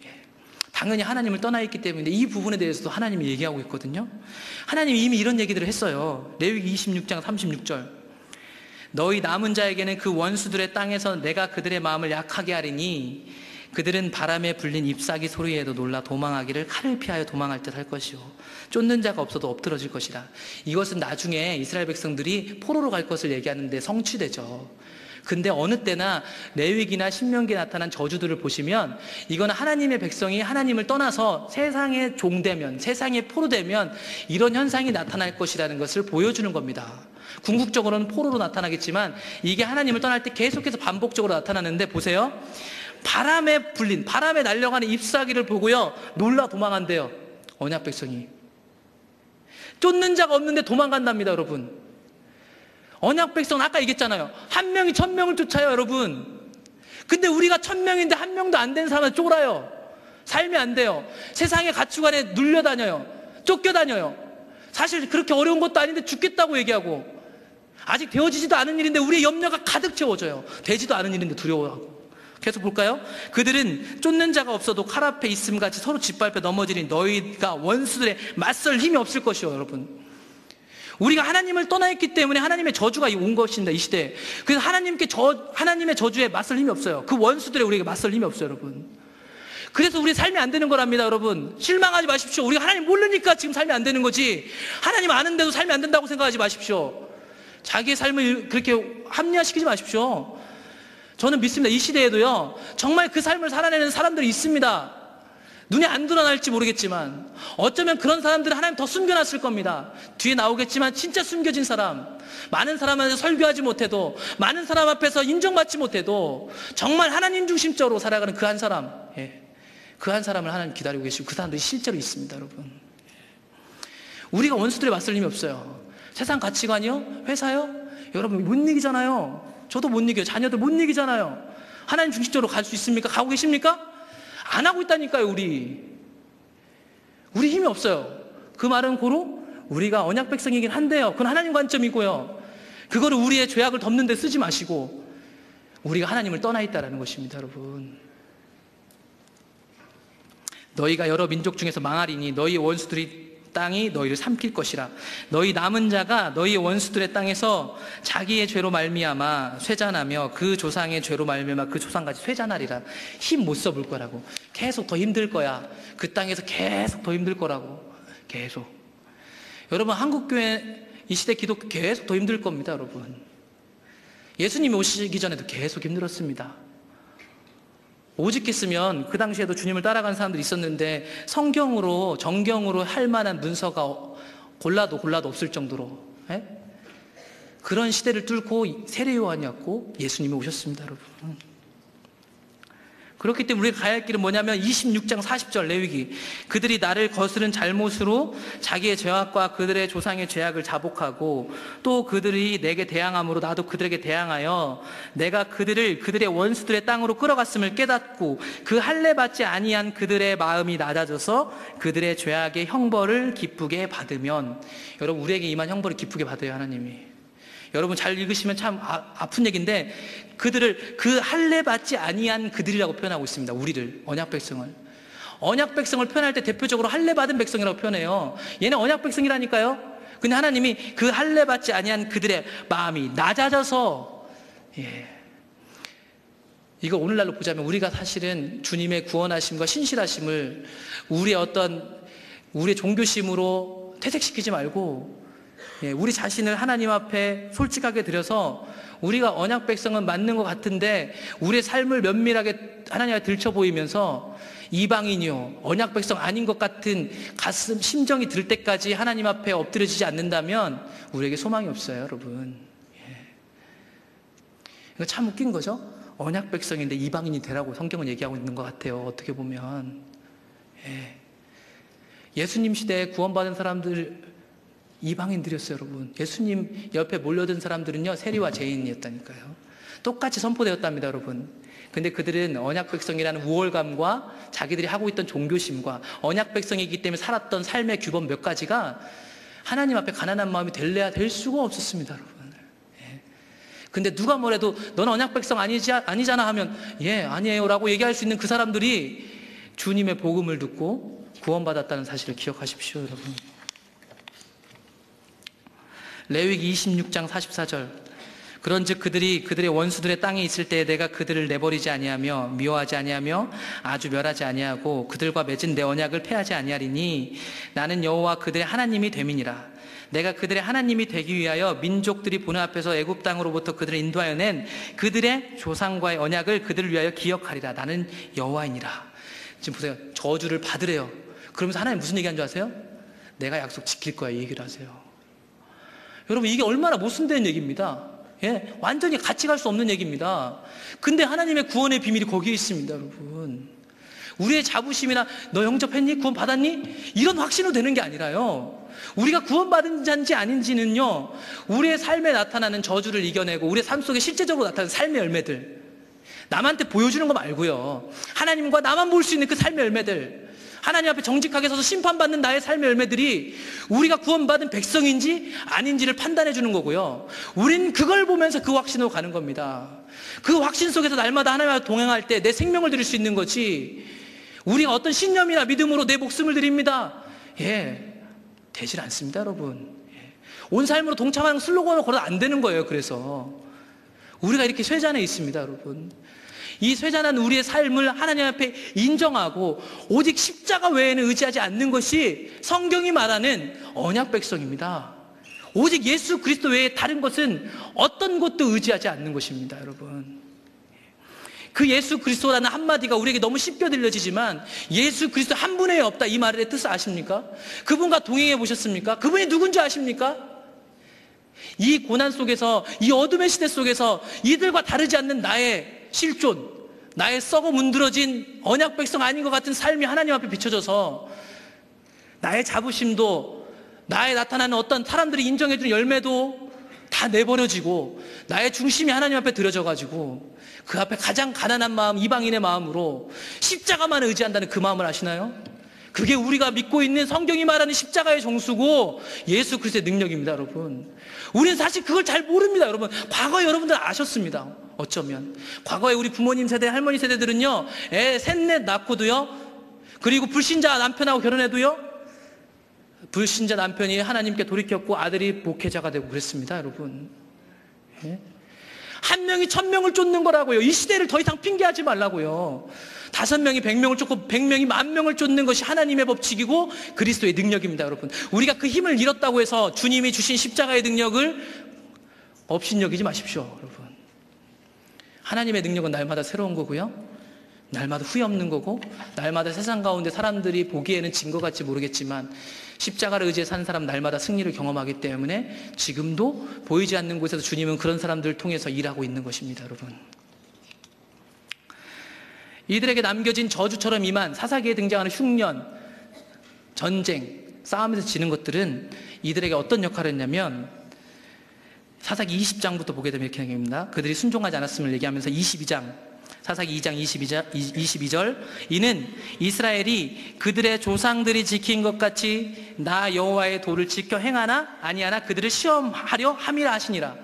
당연히 하나님을 떠나 있기 때문에 이 부분에 대해서도 하나님이 얘기하고 있거든요. 하나님이 이미 이런 얘기들을 했어요. 레위기 26장 36절. 너희 남은 자에게는 그 원수들의 땅에서 내가 그들의 마음을 약하게 하리니 그들은 바람에 불린 잎사귀 소리에도 놀라 도망하기를 칼을 피하여 도망할 듯 할 것이요 쫓는 자가 없어도 엎드러질 것이라. 이것은 나중에 이스라엘 백성들이 포로로 갈 것을 얘기하는데 성취되죠. 근데 어느 때나 레위기나 신명기에 나타난 저주들을 보시면 이거는 하나님의 백성이 하나님을 떠나서 세상의 종되면, 세상의 포로되면 이런 현상이 나타날 것이라는 것을 보여주는 겁니다. 궁극적으로는 포로로 나타나겠지만 이게 하나님을 떠날 때 계속해서 반복적으로 나타나는데, 보세요. 바람에 불린, 바람에 날려가는 잎사귀를 보고요 놀라 도망한대요, 언약 백성이. 쫓는 자가 없는데 도망간답니다, 여러분. 언약 백성은 아까 얘기했잖아요. 1명이 1000명을 쫓아요, 여러분. 근데 우리가 1000명인데 1명도 안 된 사람한테 쫄아요. 삶이 안 돼요. 세상의 가치관에 눌려다녀요. 쫓겨다녀요. 사실 그렇게 어려운 것도 아닌데 죽겠다고 얘기하고, 아직 되어지지도 않은 일인데 우리의 염려가 가득 채워져요. 되지도 않은 일인데 두려워하고. 계속 볼까요? 그들은 쫓는 자가 없어도 칼 앞에 있음같이 서로 짓밟혀 넘어지니 너희가 원수들의 맞설 힘이 없을 것이요, 여러분. 우리가 하나님을 떠나 있기 때문에 하나님의 저주가 온 것입니다, 이 시대에. 그래서 하나님의 저주에 맞설 힘이 없어요. 그 원수들의 우리에게 맞설 힘이 없어요, 여러분. 그래서 우리 삶이 안 되는 거랍니다, 여러분. 실망하지 마십시오. 우리가 하나님 모르니까 지금 삶이 안 되는 거지, 하나님 아는데도 삶이 안 된다고 생각하지 마십시오. 자기의 삶을 그렇게 합리화시키지 마십시오. 저는 믿습니다. 이 시대에도요 정말 그 삶을 살아내는 사람들이 있습니다. 눈에 안 드러날지 모르겠지만 어쩌면 그런 사람들은 하나님 더 숨겨놨을 겁니다. 뒤에 나오겠지만 진짜 숨겨진 사람, 많은 사람한테 설교하지 못해도, 많은 사람 앞에서 인정받지 못해도 정말 하나님 중심적으로 살아가는 그 한 사람, 그 한 사람을 하나님 기다리고 계시고 그 사람들이 실제로 있습니다, 여러분. 우리가 원수들에 맞설 힘이 없어요. 세상 가치관이요? 회사요? 여러분 못 이기잖아요. 저도 못 이겨요. 자녀들 못 이기잖아요. 하나님 중심적으로 갈 수 있습니까? 가고 계십니까? 안 하고 있다니까요. 우리 힘이 없어요. 그 말은 고로 우리가 언약 백성이긴 한데요, 그건 하나님 관점이고요, 그거를 우리의 죄악을 덮는 데 쓰지 마시고 우리가 하나님을 떠나 있다는 것입니다. 여러분, 너희가 여러 민족 중에서 망하리니 너희 원수들이 땅이 너희를 삼킬 것이라. 너희 남은 자가 너희 원수들의 땅에서 자기의 죄로 말미암아 쇠잔하며 그 조상의 죄로 말미암아 그 조상까지 쇠잔하리라. 힘 못 써볼 거라고. 계속 더 힘들 거야. 그 땅에서 계속 더 힘들 거라고. 계속. 여러분, 한국교회 이 시대 기독교 계속 더 힘들 겁니다. 여러분, 예수님이 오시기 전에도 계속 힘들었습니다. 오직했으면 그 당시에도 주님을 따라간 사람들이 있었는데 성경으로, 정경으로 할 만한 문서가 골라도 없을 정도로, 그런 시대를 뚫고 세례 요한이 왔고 예수님이 오셨습니다. 여러분, 그렇기 때문에 우리가 가야 할 길은 뭐냐면 26장 40절 레위기, 그들이 나를 거스른 잘못으로 자기의 죄악과 그들의 조상의 죄악을 자복하고 또 그들이 내게 대항함으로 나도 그들에게 대항하여 내가 그들을 그들의 원수들의 땅으로 끌어갔음을 깨닫고 그 할례 받지 아니한 그들의 마음이 낮아져서 그들의 죄악의 형벌을 기쁘게 받으면, 여러분, 우리에게 임한 형벌을 기쁘게 받아요, 하나님이. 여러분 잘 읽으시면 참 아픈 얘기인데, 그들을 그 할례 받지 아니한 그들이라고 표현하고 있습니다. 우리를, 언약 백성을 표현할 때 대표적으로 할례 받은 백성이라고 표현해요. 얘는 언약 백성이라니까요. 근데 하나님이 그 할례 받지 아니한 그들의 마음이 낮아져서, 이거 오늘날로 보자면 우리가 사실은 주님의 구원하심과 신실하심을 우리의 종교심으로 퇴색시키지 말고 우리 자신을 하나님 앞에 솔직하게 드려서, 우리가 언약 백성은 맞는 것 같은데 우리의 삶을 면밀하게 하나님 앞에 들춰 보이면서 이방인이요 언약 백성 아닌 것 같은 심정이 들 때까지 하나님 앞에 엎드려지지 않는다면 우리에게 소망이 없어요. 여러분, 이거 참 웃긴 거죠. 언약 백성인데 이방인이 되라고 성경은 얘기하고 있는 것 같아요, 어떻게 보면. 예수님 시대에 구원받은 사람들 이방인들이었어요. 여러분, 예수님 옆에 몰려든 사람들은요 세리와 죄인이었다니까요. 똑같이 선포되었답니다. 여러분, 근데 그들은 언약 백성이라는 우월감과 자기들이 하고 있던 종교심과 언약 백성이기 때문에 살았던 삶의 규범 몇 가지가 하나님 앞에 가난한 마음이 될래야 될 수가 없었습니다. 여러분, 근데 누가 뭐래도 너는 언약 백성 아니잖아 하면 아니에요 라고 얘기할 수 있는 그 사람들이 주님의 복음을 듣고 구원받았다는 사실을 기억하십시오. 여러분, 레위기 26장 44절, 그런즉 그들이 그들의 원수들의 땅에 있을 때에 내가 그들을 내버리지 아니하며 미워하지 아니하며 아주 멸하지 아니하고 그들과 맺은 내 언약을 폐하지 아니하리니 나는 여호와 그들의 하나님이 됨이니라. 내가 그들의 하나님이 되기 위하여 민족들이 보는 앞에서 애굽 땅으로부터 그들을 인도하여 낸 그들의 조상과의 언약을 그들을 위하여 기억하리라. 나는 여호와이니라. 지금 보세요, 저주를 받으래요. 그러면서 하나님 무슨 얘기한 줄 아세요? 내가 약속 지킬 거야, 이 얘기를 하세요. 여러분, 이게 얼마나 모순된 얘기입니다. 완전히 같이 갈 수 없는 얘기입니다. 근데 하나님의 구원의 비밀이 거기에 있습니다. 여러분, 우리의 자부심이나 너 영접했니? 구원 받았니? 이런 확신으로 되는 게 아니라요, 우리가 구원받은 자인지 아닌지는요 우리의 삶에 나타나는 저주를 이겨내고 우리의 삶 속에 실제적으로 나타나는 삶의 열매들, 남한테 보여주는 거 말고요, 하나님과 나만 볼 수 있는 그 삶의 열매들, 하나님 앞에 정직하게 서서 심판받는 나의 삶의 열매들이 우리가 구원받은 백성인지 아닌지를 판단해 주는 거고요, 우린 그걸 보면서 그 확신으로 가는 겁니다. 그 확신 속에서 날마다 하나님과 동행할 때 내 생명을 드릴 수 있는 거지, 우리가 어떤 신념이나 믿음으로 내 목숨을 드립니다, 되질 않습니다. 여러분, 온 삶으로 동참하는 슬로건을 걸어도 안 되는 거예요. 그래서 우리가 이렇게 쇠잔해 있습니다. 여러분, 이 쇠잔한 우리의 삶을 하나님 앞에 인정하고 오직 십자가 외에는 의지하지 않는 것이 성경이 말하는 언약 백성입니다. 오직 예수 그리스도 외에 다른 것은 어떤 것도 의지하지 않는 것입니다. 여러분, 그 예수 그리스도라는 한마디가 우리에게 너무 쉽게 들려지지만 예수 그리스도 한 분에 없다, 이 말의 뜻을 아십니까? 그분과 동행해 보셨습니까? 그분이 누군지 아십니까? 이 고난 속에서, 이 어둠의 시대 속에서 이들과 다르지 않는 나의 실존, 나의 썩어 문드러진 언약 백성 아닌 것 같은 삶이 하나님 앞에 비춰져서 나의 자부심도, 나의 나타나는 어떤 사람들이 인정해주는 열매도 다 내버려지고 나의 중심이 하나님 앞에 들여져가지고 그 앞에 가장 가난한 마음, 이방인의 마음으로 십자가만 의지한다는 그 마음을 아시나요? 그게 우리가 믿고 있는 성경이 말하는 십자가의 정수고 예수 그리스도의 능력입니다, 여러분. 우리는 사실 그걸 잘 모릅니다, 여러분. 과거에 여러분들 아셨습니다. 어쩌면 과거에 우리 부모님 세대, 할머니 세대들은요, 애 셋넷 낳고도요, 그리고 불신자 남편하고 결혼해도요, 불신자 남편이 하나님께 돌이켰고 아들이 목회자가 되고 그랬습니다, 여러분. 예? 한 명이 1000명을 쫓는 거라고요. 이 시대를 더 이상 핑계하지 말라고요. 5명이 100명을 쫓고 100명이 10,000명을 쫓는 것이 하나님의 법칙이고 그리스도의 능력입니다, 여러분. 우리가 그 힘을 잃었다고 해서 주님이 주신 십자가의 능력을 업신여기지 마십시오, 여러분. 하나님의 능력은 날마다 새로운 거고요, 날마다 후회 없는 거고, 날마다 세상 가운데 사람들이 보기에는 진 것 같이 모르겠지만 십자가를 의지해 사는 사람 날마다 승리를 경험하기 때문에 지금도 보이지 않는 곳에서 주님은 그런 사람들을 통해서 일하고 있는 것입니다, 여러분. 이들에게 남겨진 저주처럼 임한 사사기에 등장하는 흉년, 전쟁, 싸움에서 지는 것들은 이들에게 어떤 역할을 했냐면, 사사기 20장부터 보게 되면 이렇게 얘기합니다. 그들이 순종하지 않았음을 얘기하면서 22장, 사사기 2장 22절, 이는 이스라엘이 그들의 조상들이 지킨 것 같이 나 여호와의 도를 지켜 행하나 아니하나 그들을 시험하려 함이라 하시니라.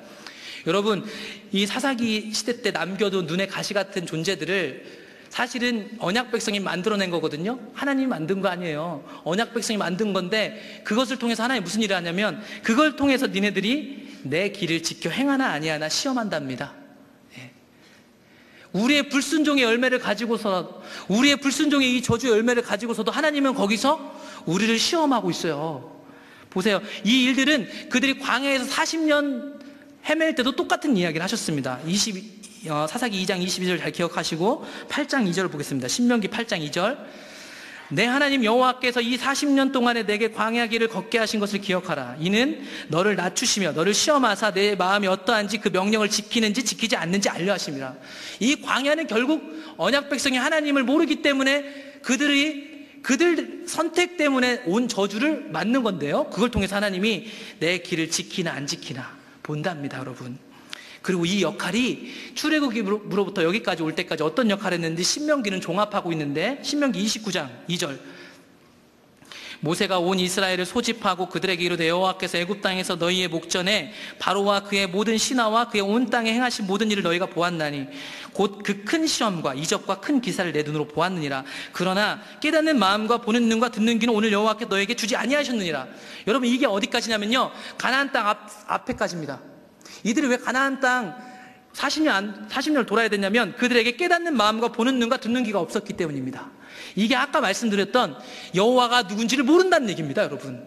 여러분, 이 사사기 시대 때 남겨둔 눈에 가시 같은 존재들을 사실은 언약 백성이 만들어낸 거거든요. 하나님이 만든 거 아니에요. 언약 백성이 만든 건데, 그것을 통해서 하나님이 무슨 일을 하냐면 그걸 통해서 니네들이 내 길을 지켜 행하나 아니하나 시험한답니다. 우리의 불순종의 열매를 가지고서, 우리의 불순종의 이 저주의 열매를 가지고서도 하나님은 거기서 우리를 시험하고 있어요. 보세요. 이 일들은 그들이 광야에서 40년 헤맬 때도 똑같은 이야기를 하셨습니다. 사사기 2장 22절 잘 기억하시고 8장 2절을 보겠습니다. 신명기 8장 2절. 내 하나님 여호와께서 이 40년 동안에 내게 광야 길을 걷게 하신 것을 기억하라. 이는 너를 낮추시며 너를 시험하사 내 마음이 어떠한지 그 명령을 지키는지 지키지 않는지 알려 하심이라. 이 광야는 결국 언약 백성이 하나님을 모르기 때문에 그들 선택 때문에 온 저주를 맞는 건데요, 그걸 통해서 하나님이 내 길을 지키나 안 지키나 본답니다, 여러분. 그리고 이 역할이 출애굽으로부터 여기까지 올 때까지 어떤 역할을 했는지 신명기는 종합하고 있는데, 신명기 29장 2절, 모세가 온 이스라엘을 소집하고 그들에게 이르되 여호와께서 애굽 땅에서 너희의 목전에 바로와 그의 모든 신하와 그의 온 땅에 행하신 모든 일을 너희가 보았나니 곧 그 큰 시험과 이적과 큰 기사를 내 눈으로 보았느니라. 그러나 깨닫는 마음과 보는 눈과 듣는 귀는 오늘 여호와께 너에게 주지 아니하셨느니라. 여러분, 이게 어디까지냐면요, 가나안 땅 앞에까지입니다. 이들이 왜 가나안 땅 40년을 돌아야 됐냐면 그들에게 깨닫는 마음과 보는 눈과 듣는 귀가 없었기 때문입니다. 이게 아까 말씀드렸던 여호와가 누군지를 모른다는 얘기입니다, 여러분.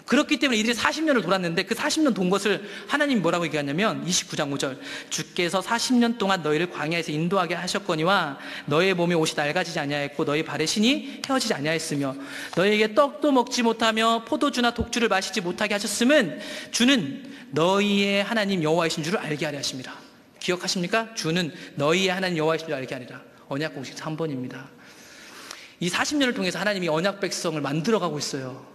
그렇기 때문에 이들이 40년을 돌았는데 그 40년 돈 것을 하나님이 뭐라고 얘기하냐면 29장 5절, 주께서 40년 동안 너희를 광야에서 인도하게 하셨거니와 너희의 몸에 옷이 낡아지지 아니하였고 너희 발에 신이 헤어지지 아니하였으며 너희에게 떡도 먹지 못하며 포도주나 독주를 마시지 못하게 하셨음은 주는 너희의 하나님 여호와이신 줄을 알게 하려 하십니다. 기억하십니까? 주는 너희의 하나님 여호와이신 줄 알게 하리라. 언약 공식 3번입니다. 이 40년을 통해서 하나님이 언약 백성을 만들어가고 있어요.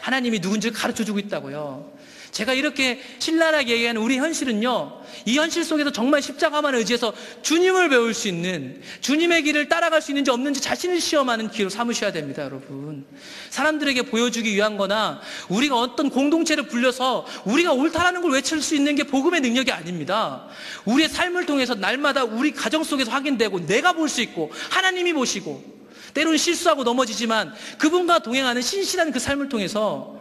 하나님이 누군지를 가르쳐주고 있다고요. 제가 이렇게 신랄하게 얘기하는 우리 현실은요, 이 현실 속에서 정말 십자가만 의지해서 주님을 배울 수 있는, 주님의 길을 따라갈 수 있는지 없는지 자신을 시험하는 기회로 삼으셔야 됩니다, 여러분. 사람들에게 보여주기 위한 거나 우리가 어떤 공동체를 불려서 우리가 옳다라는 걸 외칠 수 있는 게 복음의 능력이 아닙니다. 우리의 삶을 통해서 날마다 우리 가정 속에서 확인되고 내가 볼 수 있고 하나님이 보시고, 때로는 실수하고 넘어지지만 그분과 동행하는 신실한 그 삶을 통해서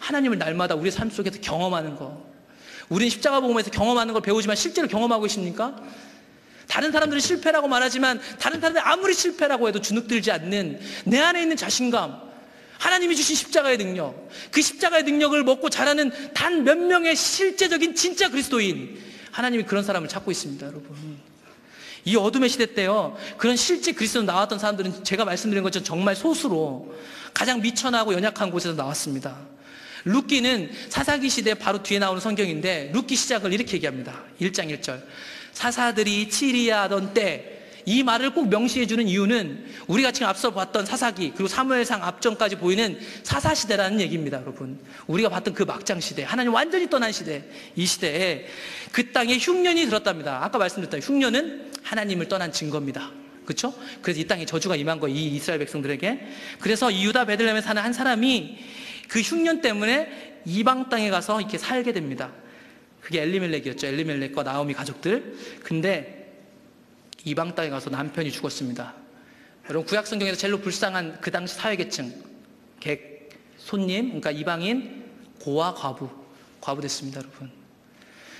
하나님을 날마다 우리 삶 속에서 경험하는 거. 우리는 십자가 복음에서 경험하는 걸 배우지만 실제로 경험하고 계십니까? 다른 사람들은 실패라고 말하지만 다른 사람들은 아무리 실패라고 해도 주눅들지 않는 내 안에 있는 자신감, 하나님이 주신 십자가의 능력, 그 십자가의 능력을 먹고 자라는 단 몇 명의 실제적인 진짜 그리스도인, 하나님이 그런 사람을 찾고 있습니다, 여러분. 이 어둠의 시대 때요, 그런 실제 그리스도로 나왔던 사람들은 제가 말씀드린 것처럼 정말 소수로 가장 미천하고 연약한 곳에서 나왔습니다. 룻기는 사사기 시대 바로 뒤에 나오는 성경인데 룻기 시작을 이렇게 얘기합니다. 1장 1절, 사사들이 치리하던 때, 이 말을 꼭 명시해 주는 이유는 우리가 지금 앞서 봤던 사사기 그리고 사무엘상 앞전까지 보이는 사사시대라는 얘기입니다, 여러분. 우리가 봤던 그 막장시대, 하나님 완전히 떠난 시대, 이 시대에 그 땅에 흉년이 들었답니다. 아까 말씀드렸던 흉년은 하나님을 떠난 증거입니다. 그렇죠? 그래서 이 땅에 저주가 임한 거예요, 이 이스라엘 백성들에게. 그래서 이 유다 베들레헴에 사는 한 사람이 그 흉년 때문에 이방 땅에 가서 이렇게 살게 됩니다. 그게 엘리멜렉이었죠. 엘리멜렉과 나오미 가족들. 근데 이방 땅에 가서 남편이 죽었습니다. 여러분, 구약 성경에서 제일로 불쌍한 그 당시 사회계층, 객, 손님, 그러니까 이방인, 고아, 과부 됐습니다, 여러분.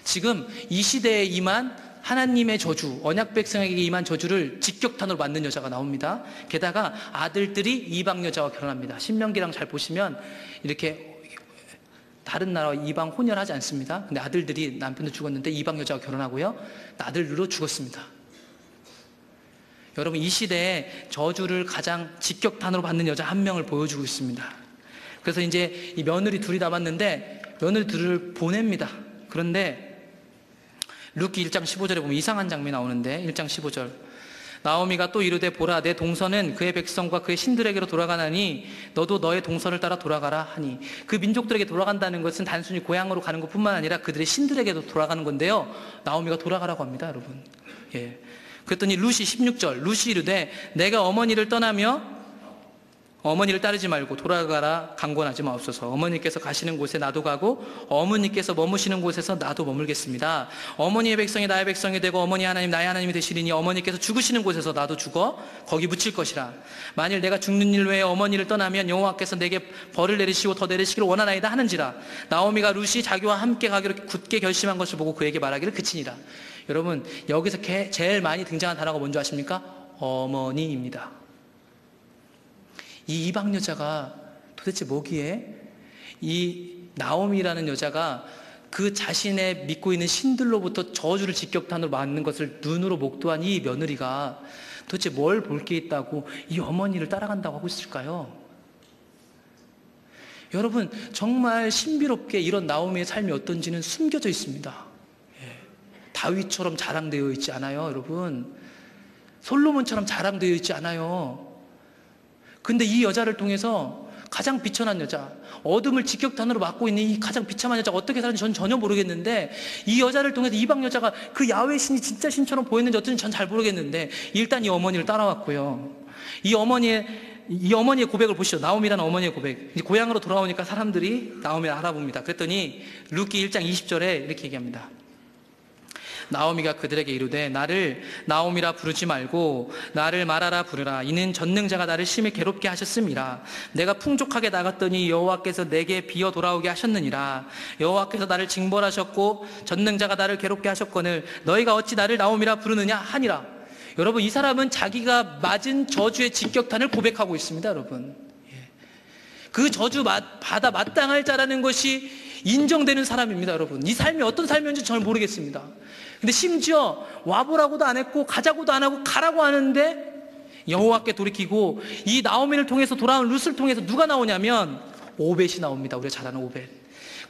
지금 이 시대에 임한 하나님의 저주, 언약 백성에게 임한 저주를 직격탄으로 맞는 여자가 나옵니다. 게다가 아들들이 이방 여자와 결혼합니다. 신명기랑 잘 보시면 이렇게 다른 나라와 이방 혼혈하지 않습니다. 근데 아들들이, 남편도 죽었는데 이방 여자와 결혼하고요, 아들들로 죽었습니다. 여러분, 이 시대에 저주를 가장 직격탄으로 받는 여자 한 명을 보여주고 있습니다. 그래서 이제 이 며느리 둘이 남았는데 며느리 둘을 보냅니다. 그런데 룻기 1장 15절에 보면 이상한 장면이 나오는데, 1장 15절, 나오미가 또 이르되 보라, 내 동선은 그의 백성과 그의 신들에게로 돌아가나니 너도 너의 동선을 따라 돌아가라 하니, 그 민족들에게 돌아간다는 것은 단순히 고향으로 가는 것뿐만 아니라 그들의 신들에게도 돌아가는 건데요, 나오미가 돌아가라고 합니다, 여러분. 예. 그랬더니 룻이 16절, 룻이 이르되 내가 어머니를 떠나며 어머니를 따르지 말고 돌아가라 강권하지 마옵소서. 어머니께서 가시는 곳에 나도 가고 어머니께서 머무시는 곳에서 나도 머물겠습니다. 어머니의 백성이 나의 백성이 되고 어머니 하나님 나의 하나님이 되시리니 어머니께서 죽으시는 곳에서 나도 죽어 거기 묻힐 것이라. 만일 내가 죽는 일 외에 어머니를 떠나면 여호와께서 내게 벌을 내리시고 더 내리시기를 원하나이다 하는지라. 나오미가 룻이 자기와 함께 가기로 굳게 결심한 것을 보고 그에게 말하기를 그치니라. 여러분, 여기서 제일 많이 등장한 단어가 뭔지 아십니까? 어머니입니다. 이 이방 여자가 도대체 뭐기에, 이 나오미라는 여자가 그 자신의 믿고 있는 신들로부터 저주를 직격탄으로 맞는 것을 눈으로 목도한 이 며느리가 도대체 뭘 볼 게 있다고 이 어머니를 따라간다고 하고 있을까요? 여러분, 정말 신비롭게 이런 나오미의 삶이 어떤지는 숨겨져 있습니다. 다윗처럼 자랑되어 있지 않아요, 여러분. 솔로몬처럼 자랑되어 있지 않아요. 근데 이 여자를 통해서 가장 비천한 여자, 어둠을 직격탄으로 맞고 있는 이 가장 비참한 여자가 어떻게 사는지 전 전혀 모르겠는데, 이 여자를 통해서 이방 여자가 그 야훼 신이 진짜 신처럼 보였는지 어쩐지 전 잘 모르겠는데, 일단 이 어머니를 따라왔고요. 이 어머니의 고백을 보시죠. 나오미라는 어머니의 고백. 이제 고향으로 돌아오니까 사람들이 나오미를 알아봅니다. 그랬더니 룻기 1장 20절에 이렇게 얘기합니다. 나오미가 그들에게 이르되 나를 나오미라 부르지 말고 나를 마라라 부르라. 이는 전능자가 나를 심히 괴롭게 하셨음이라. 내가 풍족하게 나갔더니 여호와께서 내게 비어 돌아오게 하셨느니라. 여호와께서 나를 징벌하셨고 전능자가 나를 괴롭게 하셨거늘 너희가 어찌 나를 나오미라 부르느냐 하니라. 여러분, 이 사람은 자기가 맞은 저주의 직격탄을 고백하고 있습니다, 여러분. 그 저주 받아 마땅할 자라는 것이 인정되는 사람입니다, 여러분. 이 삶이 어떤 삶이었는지 저는 모르겠습니다. 근데 심지어 와보라고도 안 했고 가자고도 안 하고 가라고 하는데 여호와께 돌이키고, 이 나오미를 통해서 돌아온 룻을 통해서 누가 나오냐면 오벳이 나옵니다. 우리가 잘 아는 오벳.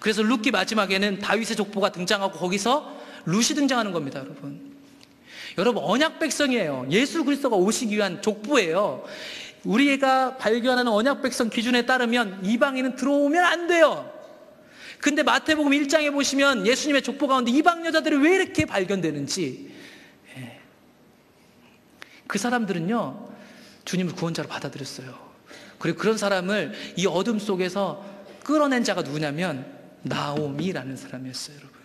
그래서 룻기 마지막에는 다윗의 족보가 등장하고 거기서 룻이 등장하는 겁니다, 여러분. 여러분, 언약 백성이에요. 예수 그리스도가 오시기 위한 족보예요. 우리가 발견하는 언약 백성 기준에 따르면 이방인은 들어오면 안 돼요. 근데 마태복음 1장에 보시면 예수님의 족보 가운데 이방 여자들이 왜 이렇게 발견되는지, 그 사람들은요 주님을 구원자로 받아들였어요. 그리고 그런 사람을 이 어둠 속에서 끌어낸 자가 누구냐면 나오미라는 사람이었어요, 여러분.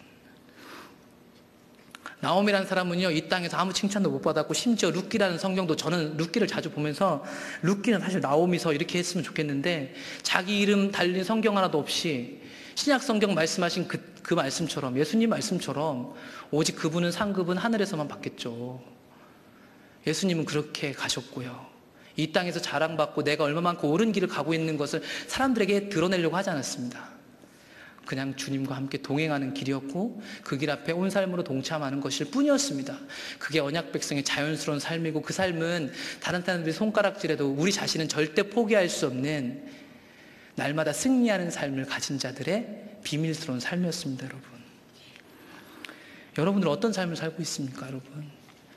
나오미라는 사람은요 이 땅에서 아무 칭찬도 못 받았고, 심지어 룻기라는 성경도, 저는 룻기를 자주 보면서 룻기는 사실 나오미서 이렇게 했으면 좋겠는데, 자기 이름 달린 성경 하나도 없이 신약 성경 말씀하신 그 말씀처럼, 예수님 말씀처럼 오직 그분은 상급은 하늘에서만 받겠죠. 예수님은 그렇게 가셨고요. 이 땅에서 자랑받고 내가 얼마만큼 옳은 길을 가고 있는 것을 사람들에게 드러내려고 하지 않았습니다. 그냥 주님과 함께 동행하는 길이었고 그 길 앞에 온 삶으로 동참하는 것일 뿐이었습니다. 그게 언약 백성의 자연스러운 삶이고, 그 삶은 다른 사람들이 손가락질해도 우리 자신은 절대 포기할 수 없는 날마다 승리하는 삶을 가진 자들의 비밀스러운 삶이었습니다, 여러분. 여러분들 어떤 삶을 살고 있습니까, 여러분?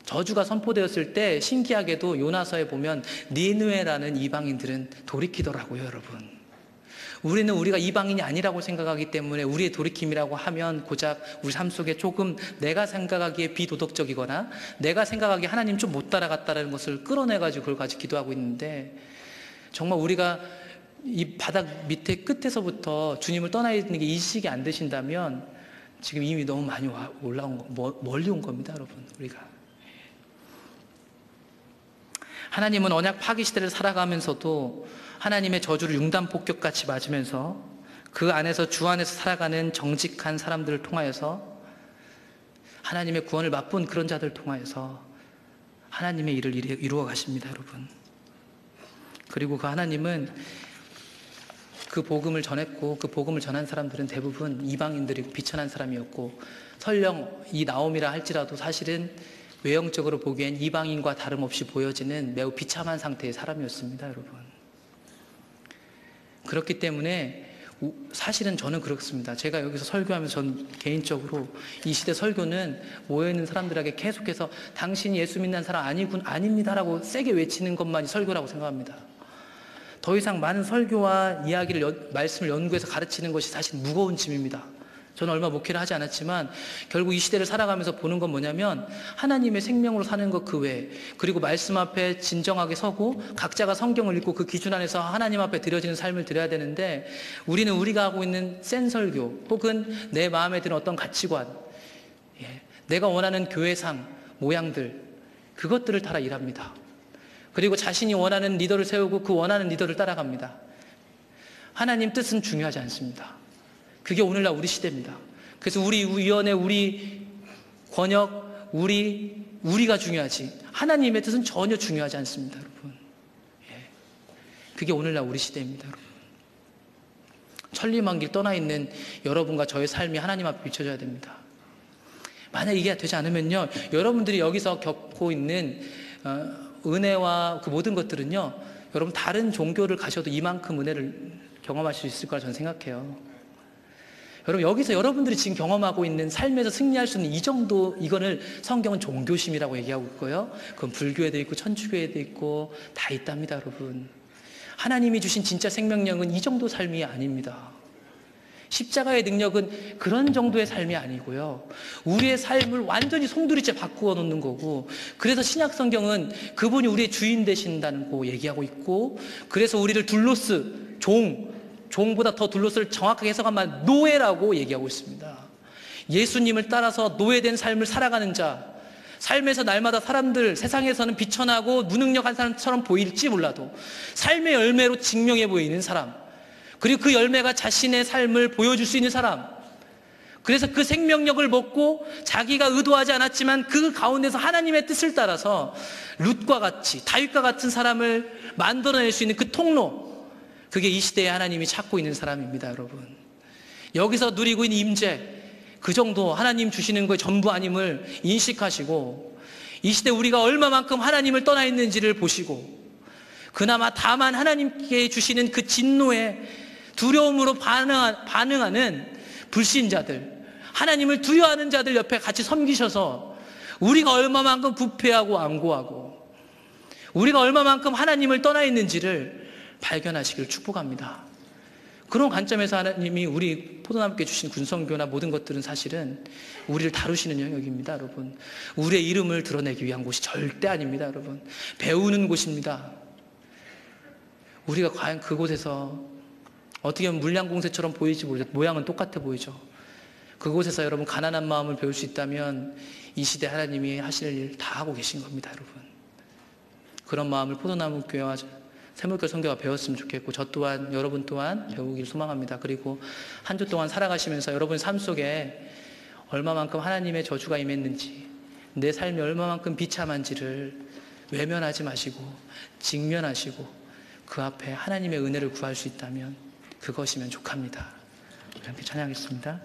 저주가 선포되었을 때 신기하게도 요나서에 보면 니느웨라는 이방인들은 돌이키더라고요, 여러분. 우리는 우리가 이방인이 아니라고 생각하기 때문에 우리의 돌이킴이라고 하면 고작 우리 삶 속에 조금 내가 생각하기에 비도덕적이거나 내가 생각하기에 하나님 좀 못 따라갔다는 것을 끌어내가지고 그걸 가지고 기도하고 있는데, 정말 우리가 이 바닥 밑에 끝에서부터 주님을 떠나 있는 게 인식이 안 되신다면 지금 이미 너무 많이 멀리 온 겁니다, 여러분. 우리가 하나님은 언약 파기 시대를 살아가면서도 하나님의 저주를 융단폭격같이 맞으면서 그 안에서 주 안에서 살아가는 정직한 사람들을 통하여서 하나님의 구원을 맛본 그런 자들을 통하여서 하나님의 일을 이루어 가십니다, 여러분. 그리고 그 하나님은 그 복음을 전했고 그 복음을 전한 사람들은 대부분 이방인들이고 비천한 사람이었고, 설령 이 나옴이라 할지라도 사실은 외형적으로 보기엔 이방인과 다름없이 보여지는 매우 비참한 상태의 사람이었습니다, 여러분. 그렇기 때문에 사실은 저는 그렇습니다. 제가 여기서 설교하면서 전 개인적으로 이 시대 설교는 모여있는 사람들에게 계속해서 당신이 예수 믿는 사람 아닙니다라고 세게 외치는 것만이 설교라고 생각합니다. 더 이상 많은 설교와 이야기를 말씀을 연구해서 가르치는 것이 사실 무거운 짐입니다. 저는 얼마 목회를 하지 않았지만 결국 이 시대를 살아가면서 보는 건 뭐냐면 하나님의 생명으로 사는 것 그 외에, 그리고 말씀 앞에 진정하게 서고 각자가 성경을 읽고 그 기준 안에서 하나님 앞에 드려지는 삶을 드려야 되는데, 우리는 우리가 하고 있는 센 설교 혹은 내 마음에 드는 어떤 가치관, 내가 원하는 교회상 모양들, 그것들을 따라 일합니다. 그리고 자신이 원하는 리더를 세우고 그 원하는 리더를 따라갑니다. 하나님 뜻은 중요하지 않습니다. 그게 오늘날 우리 시대입니다. 그래서 우리 위원회, 우리 권역, 우리가 중요하지 하나님의 뜻은 전혀 중요하지 않습니다, 여러분. 그게 오늘날 우리 시대입니다, 여러분. 천리만 길 떠나 있는 여러분과 저의 삶이 하나님 앞에 비춰져야 됩니다. 만약 이게 되지 않으면요, 여러분들이 여기서 겪고 있는 은혜와 그 모든 것들은요, 여러분 다른 종교를 가셔도 이만큼 은혜를 경험하실 수 있을 거라 저는 생각해요. 여러분, 여기서 여러분들이 지금 경험하고 있는 삶에서 승리할 수 있는 이 정도, 이거를 성경은 종교심이라고 얘기하고 있고요. 그건 불교에도 있고 천주교에도 있고 다 있답니다, 여러분. 하나님이 주신 진짜 생명력은 이 정도 삶이 아닙니다. 십자가의 능력은 그런 정도의 삶이 아니고요. 우리의 삶을 완전히 송두리째 바꾸어 놓는 거고, 그래서 신약 성경은 그분이 우리의 주인 되신다고 얘기하고 있고, 그래서 우리를 둘로스, 종보다 더 둘로스를 정확하게 해석하면 노예라고 얘기하고 있습니다. 예수님을 따라서 노예된 삶을 살아가는 자, 삶에서 날마다 사람들, 세상에서는 비천하고 무능력한 사람처럼 보일지 몰라도 삶의 열매로 증명해 보이는 사람, 그리고 그 열매가 자신의 삶을 보여줄 수 있는 사람, 그래서 그 생명력을 먹고 자기가 의도하지 않았지만 그 가운데서 하나님의 뜻을 따라서 룻과 같이, 다윗과 같은 사람을 만들어낼 수 있는 그 통로, 그게 이 시대에 하나님이 찾고 있는 사람입니다, 여러분. 여기서 누리고 있는 임재, 그 정도 하나님 주시는 거의 전부 아님을 인식하시고, 이 시대 우리가 얼마만큼 하나님을 떠나 있는지를 보시고, 그나마 다만 하나님께 주시는 그 진노에 두려움으로 반응하는 불신자들, 하나님을 두려워하는 자들 옆에 같이 섬기셔서 우리가 얼마만큼 부패하고 완고하고 우리가 얼마만큼 하나님을 떠나 있는지를 발견하시길 축복합니다. 그런 관점에서 하나님이 우리 포도나무께 주신 군성교나 모든 것들은 사실은 우리를 다루시는 영역입니다, 여러분. 우리의 이름을 드러내기 위한 곳이 절대 아닙니다, 여러분. 배우는 곳입니다. 우리가 과연 그곳에서 어떻게 보면 물량공세처럼 보이지 모르죠. 모양은 똑같아 보이죠. 그곳에서 여러분 가난한 마음을 배울 수 있다면 이 시대 하나님이 하실 일 다 하고 계신 겁니다, 여러분. 그런 마음을 포도나무 교회와 샘물결 선교가 배웠으면 좋겠고, 저 또한 여러분 또한 배우길 소망합니다. 그리고 한 주 동안 살아가시면서 여러분 삶 속에 얼마만큼 하나님의 저주가 임했는지, 내 삶이 얼마만큼 비참한지를 외면하지 마시고 직면하시고 그 앞에 하나님의 은혜를 구할 수 있다면 그것이면 족합니다. 우리 함께 찬양하겠습니다.